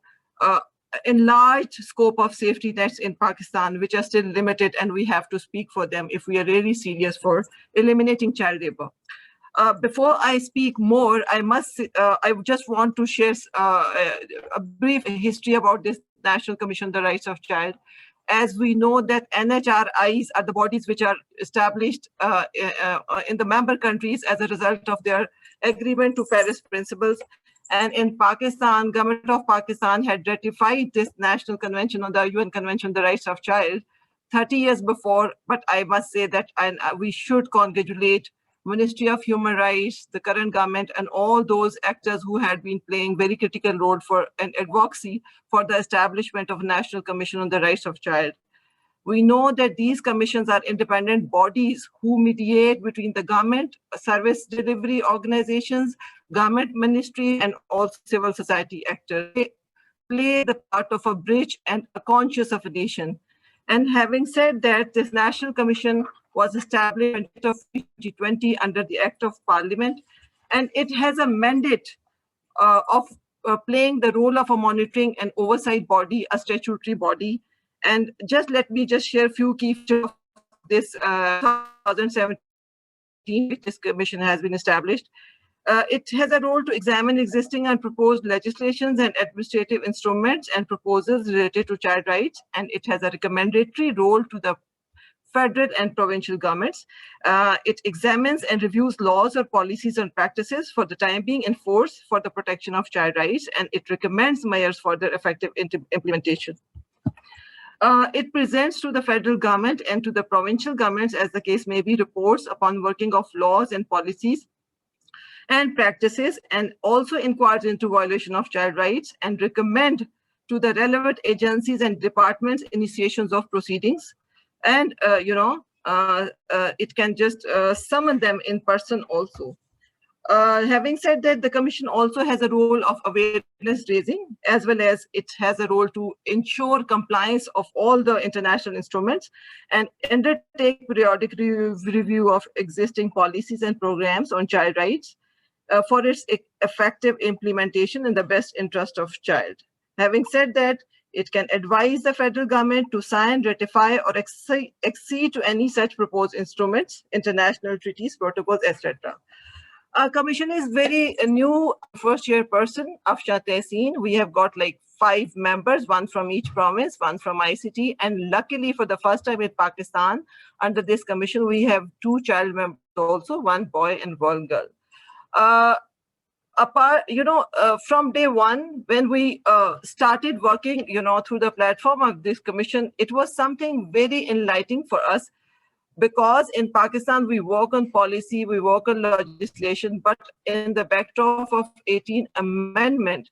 enlarged scope of safety nets in Pakistan, which are still limited, and we have to speak for them if we are really serious for eliminating child labor. Before I speak more, I just want to share a brief history about this National Commission on the Rights of Child. As we know that NHRIs are the bodies which are established in the member countries as a result of their agreement to Paris Principles. And in Pakistan, government of Pakistan had ratified this National Convention on the UN Convention on the Rights of Child 30 years before. But I must say that we should congratulate Ministry of Human Rights, the current government, and all those actors who had been playing very critical role for an advocacy for the establishment of National Commission on the Rights of Child. We know that these commissions are independent bodies who mediate between the government, service delivery organizations, government ministry, and also civil society actors. They play the part of a bridge and a conscience of a nation. And having said that, this National Commission was established in 2020 under the Act of Parliament, and it has a mandate of playing the role of a monitoring and oversight body, a statutory body. And let me share a few key features of this 2017, which this commission has been established. It has a role to examine existing and proposed legislations and administrative instruments and proposals related to child rights, and it has a recommendatory role to the federal and provincial governments. It examines and reviews laws or policies and practices for the time being in force for the protection of child rights, and it recommends measures for their effective implementation. It presents to the federal government and to the provincial governments, as the case may be, reports upon working of laws and policies and practices, and also inquires into violation of child rights and recommend to the relevant agencies and departments initiations of proceedings. And, it can just summon them in person also. Having said that, the Commission also has a role of awareness raising, as well as it has a role to ensure compliance of all the international instruments and undertake periodic review of existing policies and programs on child rights for its effective implementation in the best interest of child. Having said that, it can advise the federal government to sign, ratify, or accede to any such proposed instruments, international treaties, protocols, etc. Our commission is very new. First year person, Afsha Tehseen. We have got like 5 members, one from each province, one from ICT. And luckily for the first time in Pakistan, under this commission, we have 2 child members also, 1 boy and 1 girl. From day one, when we started working, through the platform of this commission, it was something very enlightening for us, because in Pakistan, we work on policy, we work on legislation, but in the backdrop of 18th Amendment,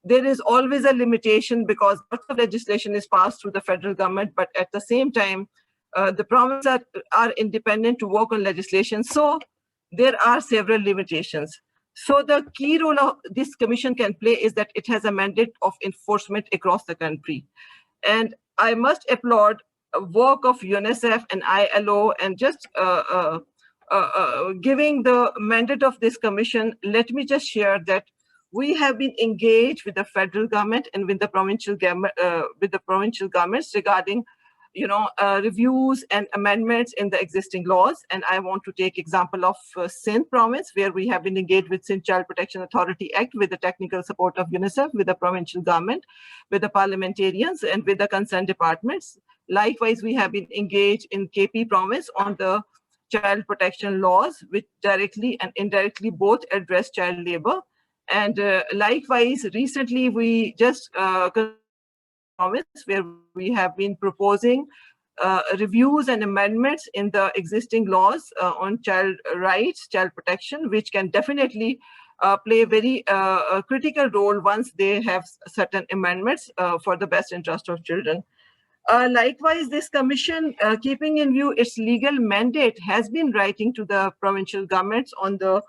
there is always a limitation, because lots of legislation is passed through the federal government, but at the same time, the provinces are independent to work on legislation. So there are several limitations. So the key role of this commission can play is that it has a mandate of enforcement across the country. And I must applaud work of UNICEF and ILO, and just giving the mandate of this commission. Let me just share that we have been engaged with the federal government and with the provincial governments regarding reviews and amendments in the existing laws. And I want to take example of Sindh province, where we have been engaged with Sindh Child Protection Authority Act with the technical support of UNICEF, with the provincial government, with the parliamentarians, and with the concerned departments. Likewise, we have been engaged in KP province on the child protection laws, which directly and indirectly both address child labor. And likewise, recently we just province where we have been proposing reviews and amendments in the existing laws on child rights, child protection, which can definitely play a very critical role once they have certain amendments for the best interest of children. Likewise, this commission, keeping in view its legal mandate, has been writing to the provincial governments on the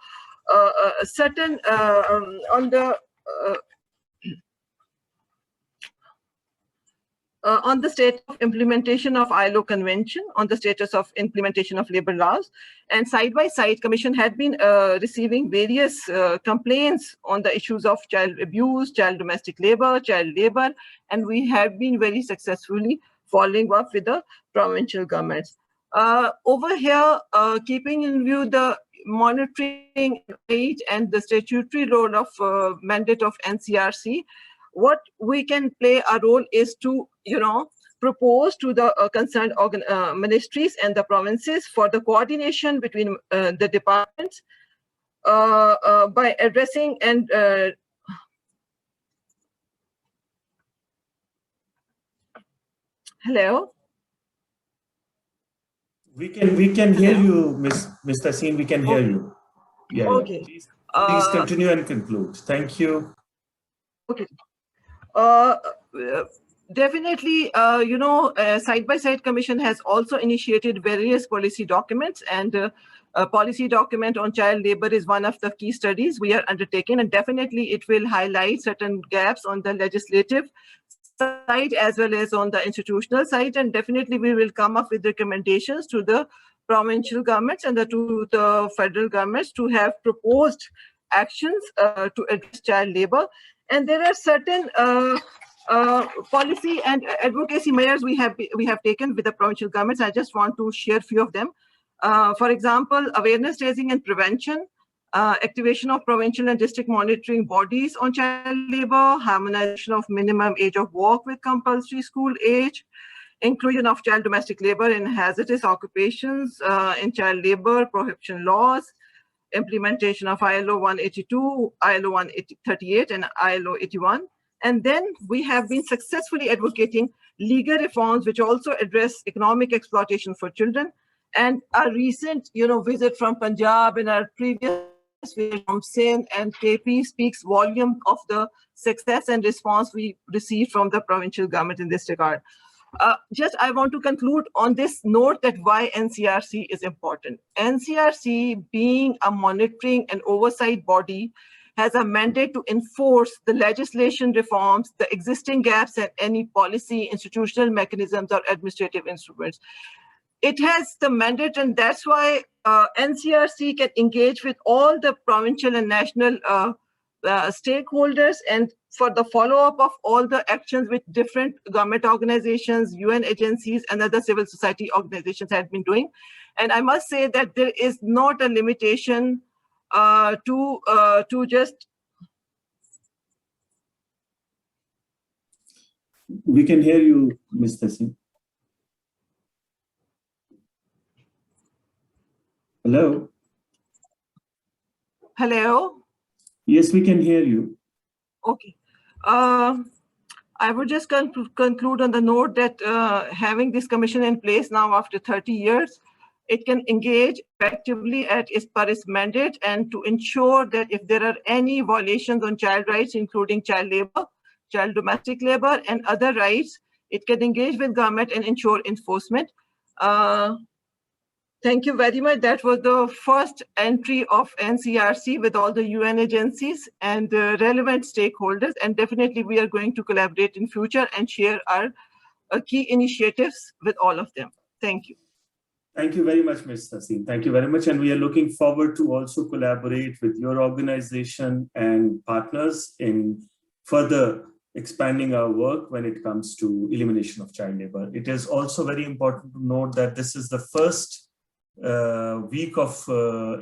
on the state of implementation of ILO Convention, on the status of implementation of labor laws. And side by side, Commission had been receiving various complaints on the issues of child abuse, child domestic labor, and we have been very successfully following up with the provincial governments. Over here, keeping in view the monitoring and the statutory role of mandate of NCRC, what we can play a role is to, propose to the concerned ministries and the provinces for the coordination between the departments by addressing and hello. We can hear you, Ms. Taseen. We can hear you. Yeah. Okay. Yeah. Please continue and conclude. Thank you. Okay. Definitely, side-by-side commission has also initiated various policy documents, and a policy document on child labor is one of the key studies we are undertaking, and definitely it will highlight certain gaps on the legislative side as well as on the institutional side, and definitely we will come up with recommendations to the provincial governments and to the federal governments to have proposed actions to address child labor. And there are certain policy and advocacy measures we have taken with the provincial governments. I just want to share a few of them. For example, awareness raising and prevention, activation of provincial and district monitoring bodies on child labor, harmonization of minimum age of work with compulsory school age, inclusion of child domestic labor in hazardous occupations in child labor prohibition laws, implementation of ILO 182, ILO 138, and ILO 81. And then we have been successfully advocating legal reforms which also address economic exploitation for children. And our recent, visit from Punjab and our previous visit from Sindh and KP speaks volume of the success and response we received from the provincial government in this regard. I want to conclude on this note that why NCRC is important. NCRC, being a monitoring and oversight body, has a mandate to enforce the legislation reforms, the existing gaps, and any policy, institutional mechanisms, or administrative instruments. It has the mandate, and that's why NCRC can engage with all the provincial and national stakeholders and for the follow-up of all the actions which different government organizations, UN agencies, and other civil society organizations have been doing. And I must say that there is not a limitation to just... We can hear you, Ms. Taseen. Hello? Hello? Yes, we can hear you. Okay. I would just conclude on the note that having this commission in place now after 30 years, it can engage effectively per its mandate and to ensure that if there are any violations on child rights, including child labor, child domestic labor, and other rights, it can engage with government and ensure enforcement. Thank you very much. That was the first entry of NCRC with all the UN agencies and relevant stakeholders. And definitely we are going to collaborate in future and share our key initiatives with all of them. Thank you. Thank you very much, Ms. Taseen. Thank you very much. And we are looking forward to also collaborate with your organization and partners in further expanding our work when it comes to elimination of child labor. It is also very important to note that this is the first week of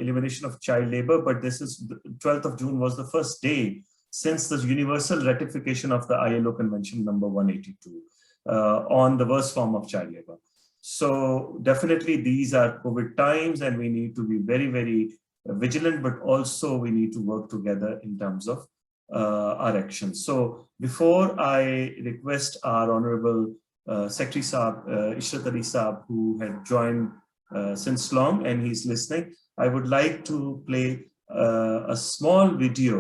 elimination of child labor, but this is the 12th of June was the first day since the universal ratification of the ILO Convention number 182 on the worst form of child labor. So definitely these are COVID times and we need to be very, very vigilant, but also we need to work together in terms of our actions. So before I request our Honorable Secretary Saab, Ishrat Ali Saab, who had joined since long and he's listening, I would like to play a small video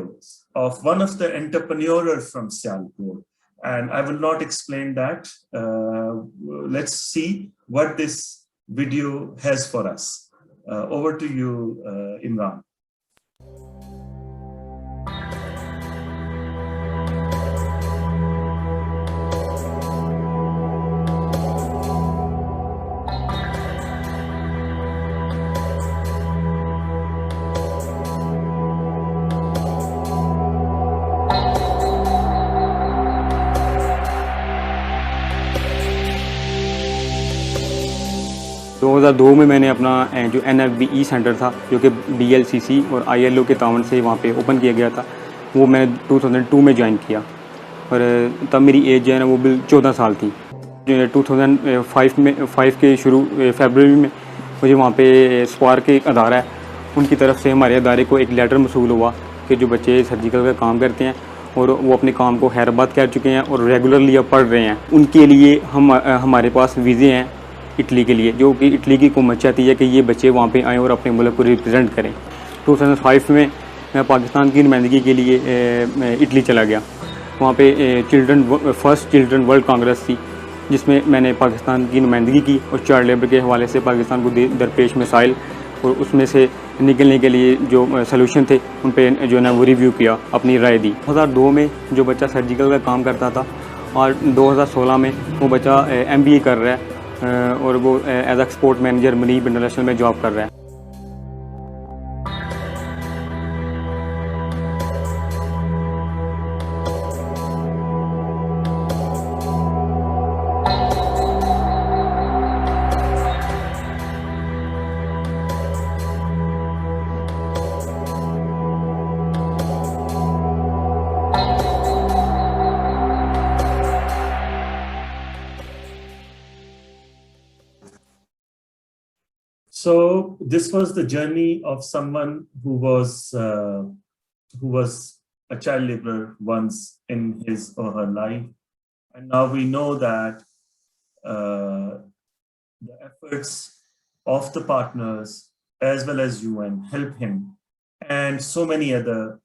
of one of the entrepreneurs from Sialkot. And I will not explain that. Let's see what this video has for us. Over to you, Imran. दो में मैंने अपना जो NFBE centre था जो कि DLCC और ILO के तावन से वहाँ पे ओपन किया गया था, वो मैंने 2002 में ज्वाइन किया और तब मेरी एज जो है ना वो 14 साल थी। 2005 के शुरू फरवरी में मुझे वहाँ पे स्पार्क के एक अदारा है, उनकी तरफ से हमारे अदारे को एक लेटर मसूल हुआ कि जो बच्चे सर्जिकल का काम करते हैं और वो अपने काम को हैदराबाद कर चुके हैं और रेगुलरली अब पढ़ रहे हैं, उनके लिए हमारे पास वीज़े हैं इटली के लिए, जो कि इटली की हुकूमत चाहती है कि ये बच्चे वहाँ पे आएँ और अपने मुल्क को रिप्रेजेंट करें। 2005 में मैं पाकिस्तान की नुमाइंदगी के लिए इटली चला गया। वहाँ पे फर्स्ट चिल्ड्रन वर्ल्ड कांग्रेस थी जिसमें मैंने पाकिस्तान की नुमाइंदगी की और चाइल्ड लेबर के हवाले से पाकिस्तान को दरपेश मसाइल और उसमें से निकलने के लिए जो सलूशन थे उन पर जो है ना वो रिव्यू किया, अपनी राय दी। 2002 में जो बच्चा सर्जिकल का काम करता था और 2016 में वो बच्चा MBA कर रहा है और वो एज एक्सपोर्ट मैनेजर मनीब इंटरनेशनल में जॉब कर रहा है। So this was the journey of someone who was a child laborer once in his or her life, and now we know that the efforts of the partners as well as UN help him and so many other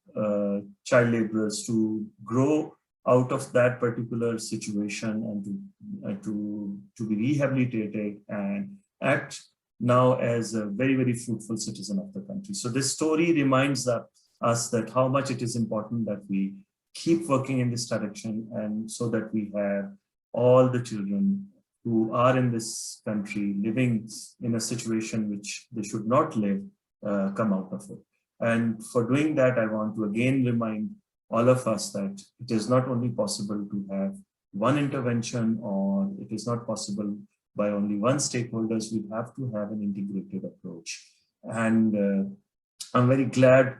child laborers to grow out of that particular situation and to be rehabilitated and act now as a very, very fruitful citizen of the country. So this story reminds us that how much it is important that we keep working in this direction, and so that we have all the children who are in this country living in a situation which they should not live come out of it. And for doing that, I want to again remind all of us that it is not only possible to have one intervention, or it is not possible by only one stakeholders. We have to have an integrated approach. And I'm very glad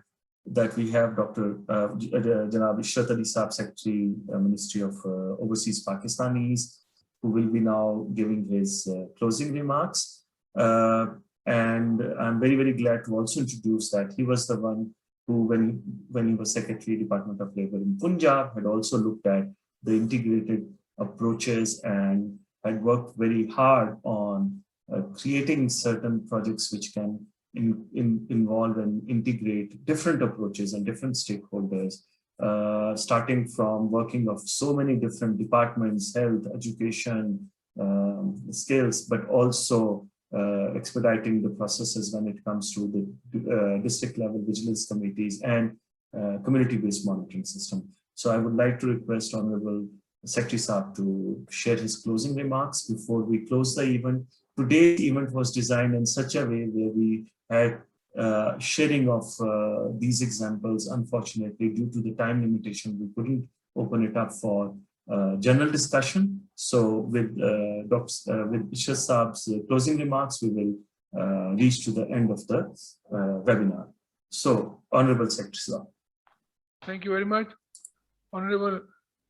that we have Dr. Janab Ishrat Ali Saab, Secretary, Ministry of Overseas Pakistanis, who will be now giving his closing remarks. And I'm very, very glad to also introduce that he was the one who, when he was Secretary, Department of Labour in Punjab, had also looked at the integrated approaches and had worked very hard on creating certain projects which can involve and integrate different approaches and different stakeholders, starting from working of so many different departments, health, education, skills, but also expediting the processes when it comes to the district level vigilance committees and community-based monitoring system. So I would like to request Honorable Secretary Saab to share his closing remarks before we close the event. Today's event was designed in such a way where we had sharing of these examples. Unfortunately, due to the time limitation, we couldn't open it up for general discussion. So with with Ishaq Saab's closing remarks, we will reach to the end of the webinar. So, Honorable Secretary. Thank you very much, honorable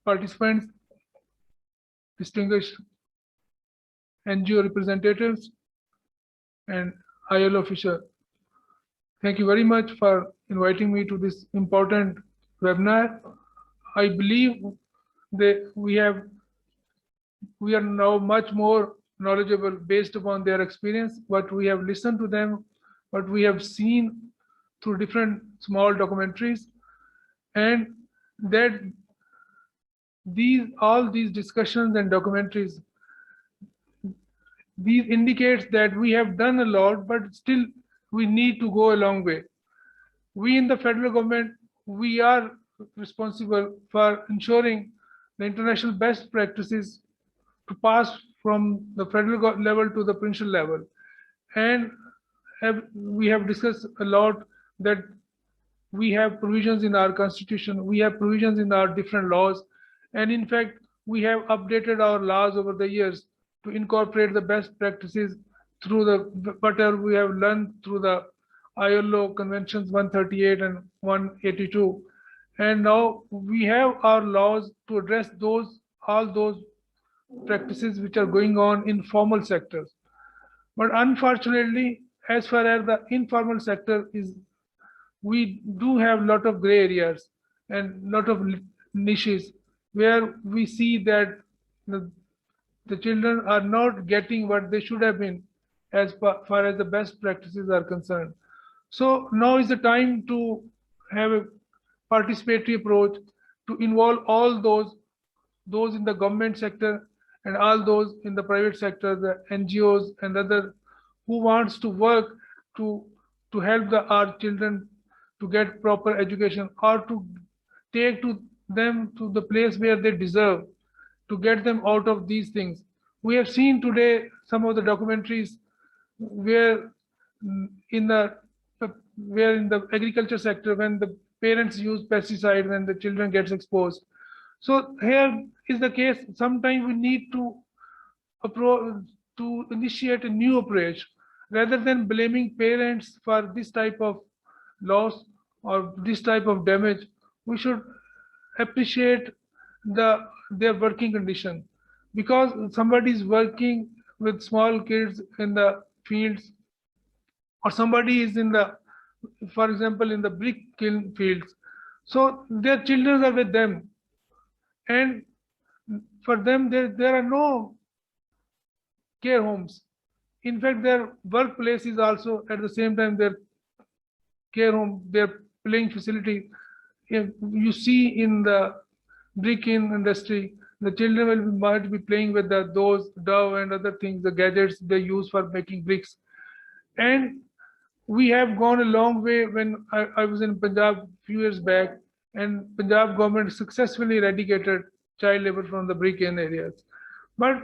participants, distinguished NGO representatives, and ILO official. Thank you very much for inviting me to this important webinar. I believe that we are now much more knowledgeable based upon their experience, what we have listened to them, what we have seen through different small documentaries, and that all these discussions and documentaries, these indicates that we have done a lot, but still we need to go a long way. We in the federal government, we are responsible for ensuring the international best practices to pass from the federal level to the provincial level. And we have discussed a lot that we have provisions in our constitution, we have provisions in our different laws, and in fact, we have updated our laws over the years to incorporate the best practices through the whatever we have learned through the ILO Conventions 138 and 182. And now we have our laws to address all those practices which are going on in formal sectors. But unfortunately, as far as the informal sector is, we do have a lot of gray areas and lot of niches where we see that the children are not getting what they should have been as far as the best practices are concerned. So now is the time to have a participatory approach to involve all those in the government sector and all those in the private sector, the NGOs and other who wants to work to help our children to get proper education or to take them to the place where they deserve, to get them out of these things. We have seen today some of the documentaries where in the agriculture sector, when the parents use pesticides and the children gets exposed. So here is the case. Sometimes we need to initiate a new approach rather than blaming parents for this type of loss or this type of damage. We should appreciate their working condition, because somebody is working with small kids in the fields, or somebody is for example, in the brick kiln fields. So their children are with them, and for them there are no care homes. In fact, their workplace is also at the same time their care home, their playing facility. If you see in the brick industry, the children might be playing with those dove and other things, the gadgets they use for making bricks. And we have gone a long way. When I was in Punjab a few years back, and Punjab government successfully eradicated child labor from the brick kiln areas. But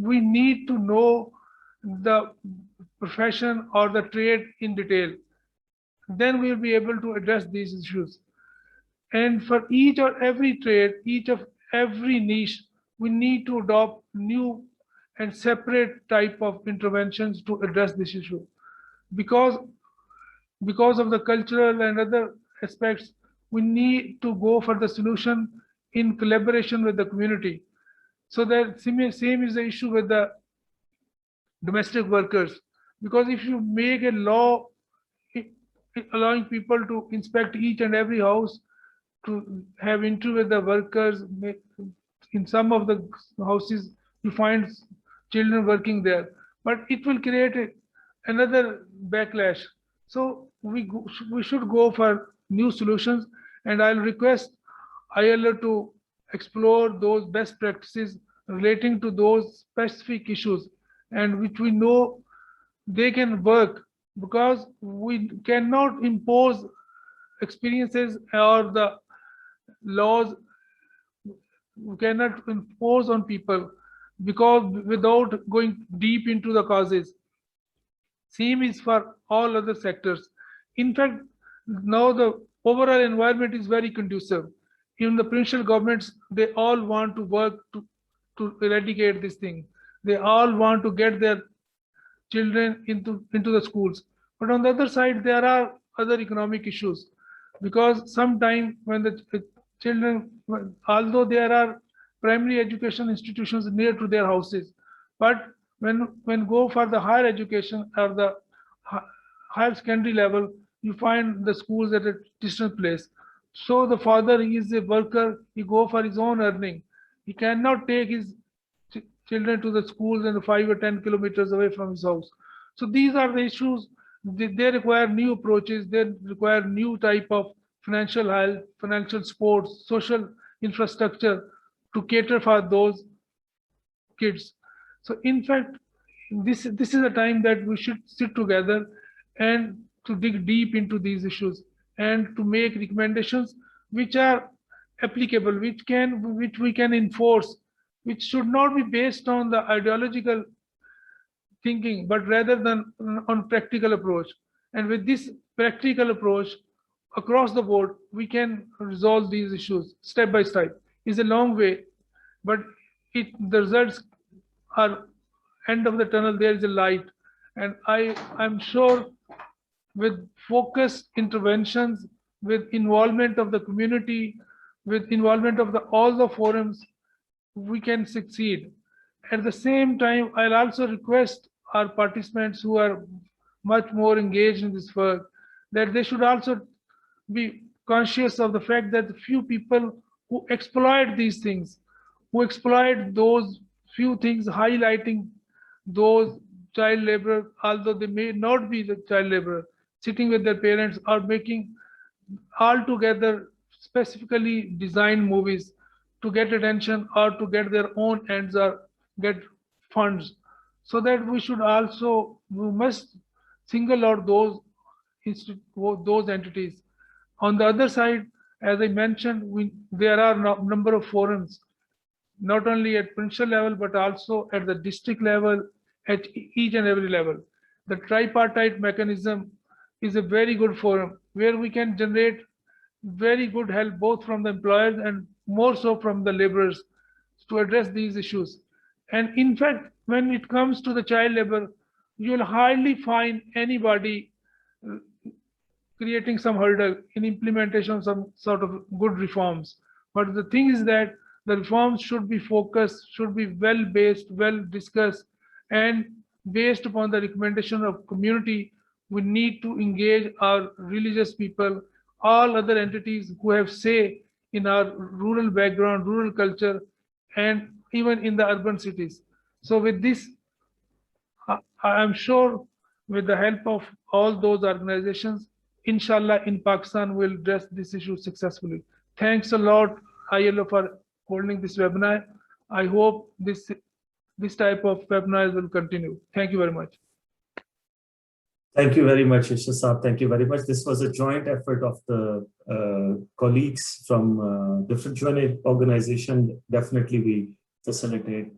we need to know the profession or the trade in detail. Then we will be able to address these issues. And for each or every trade, each of every niche, we need to adopt new and separate type of interventions to address this issue. Because of the cultural and other aspects, we need to go for the solution in collaboration with the community. So that same is the issue with the domestic workers. Because if you make a law allowing people to inspect each and every house, to have interview with the workers, in some of the houses you find children working there, but it will create another backlash. So we should go for new solutions, and I'll request ILO to explore those best practices relating to those specific issues, and which we know they can work, because we cannot impose experiences or the laws, we cannot impose on people, because without going deep into the causes. Same is for all other sectors. In fact, now the overall environment is very conducive. even the provincial governments, they all want to work to eradicate this thing. They all want to get their children into the schools. But on the other side, there are other economic issues, because sometimes when the children, although there are primary education institutions near to their houses, but when go for the higher education or the higher secondary level, you find the schools at a distant place. So the father, he is a worker, he go for his own earning. He cannot take his children to the schools and 5 or 10 kilometers away from his house. So these are the issues. They require new approaches. They require new type of financial health, financial support, social infrastructure to cater for those kids. So in fact, this is a time that we should sit together and to dig deep into these issues and to make recommendations which are applicable, which we can enforce, which should not be based on the ideological thinking, but rather than on practical approach. And with this practical approach across the board, we can resolve these issues step by step. It's a long way, but the results are end of the tunnel. There is a light, and I'm sure with focused interventions, with involvement of the community, with involvement of all the forums, we can succeed. At the same time, I'll also request our participants who are much more engaged in this work that they should also be conscious of the fact that the few people who exploit these things, who exploit those few things, highlighting those child laborers, although they may not be the child laborer, sitting with their parents, or making altogether specifically designed movies to get attention or to get their own ends or get funds. So that we must single out those entities. On the other side, as I mentioned, there are a number of forums, not only at provincial level, but also at the district level, at each and every level. The tripartite mechanism is a very good forum where we can generate very good help both from the employers and more so from the laborers to address these issues. And in fact, when it comes to the child labor, you'll hardly find anybody creating some hurdle in implementation of some sort of good reforms. But the thing is that the reforms should be focused, should be well-based, well-discussed, and based upon the recommendation of community. We need to engage our religious people, all other entities who have say in our rural background, rural culture, and even in the urban cities. So with this, I am sure with the help of all those organizations, inshallah in Pakistan we'll address this issue successfully. Thanks a lot, ILO, for holding this webinar. I hope this type of webinars will continue. Thank you very much. Thank you very much, Ishaq. Thank you very much. This was a joint effort of the colleagues from different UN organizations. Definitely, we facilitate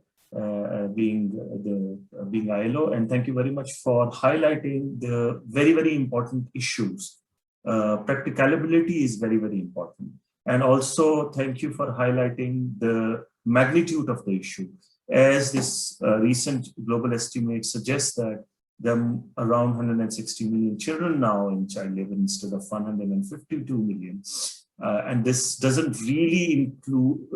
being ILO. And thank you very much for highlighting the very, very important issues. Practicability is very, very important. And also, thank you for highlighting the magnitude of the issue. As this recent global estimate suggests that there are around 160 million children now in child labor instead of 152 million. And this doesn't really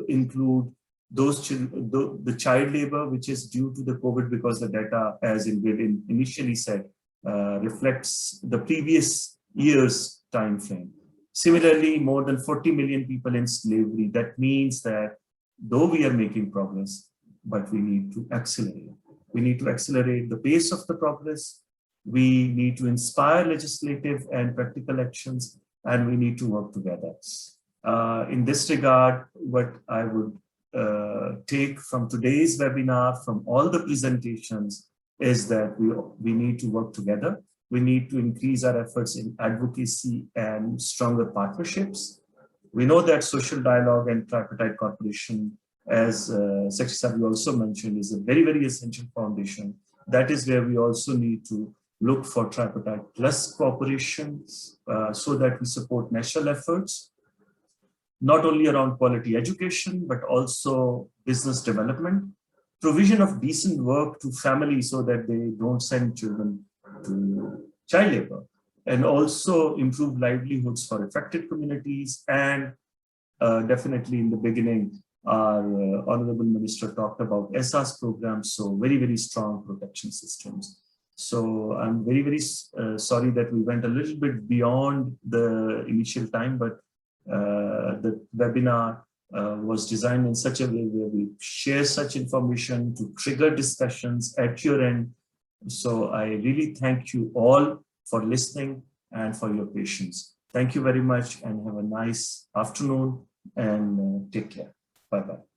include those the child labor which is due to the COVID, because the data, as Ingrid initially said, reflects the previous year's time frame. Similarly, more than 40 million people in slavery. That means that though we are making progress, but we need to accelerate. We need to accelerate the pace of the progress. We need to inspire legislative and practical actions, and we need to work together. In this regard, what I would take from today's webinar, from all the presentations, is that we need to work together. We need to increase our efforts in advocacy and stronger partnerships. We know that social dialogue and tripartite cooperation, as Secretary Sabi also mentioned, is a very, very essential foundation. That is where we also need to look for tripartite plus cooperation so that we support national efforts. not only around quality education, but also business development, provision of decent work to families so that they don't send children to child labor, and also improve livelihoods for affected communities. And definitely in the beginning, our Honorable Minister talked about SR's programs, so very, very strong protection systems. So I'm very, very sorry that we went a little bit beyond the initial time, but the webinar was designed in such a way where we share such information to trigger discussions at your end. So I really thank you all for listening and for your patience. Thank you very much and have a nice afternoon and take care. Bye-bye.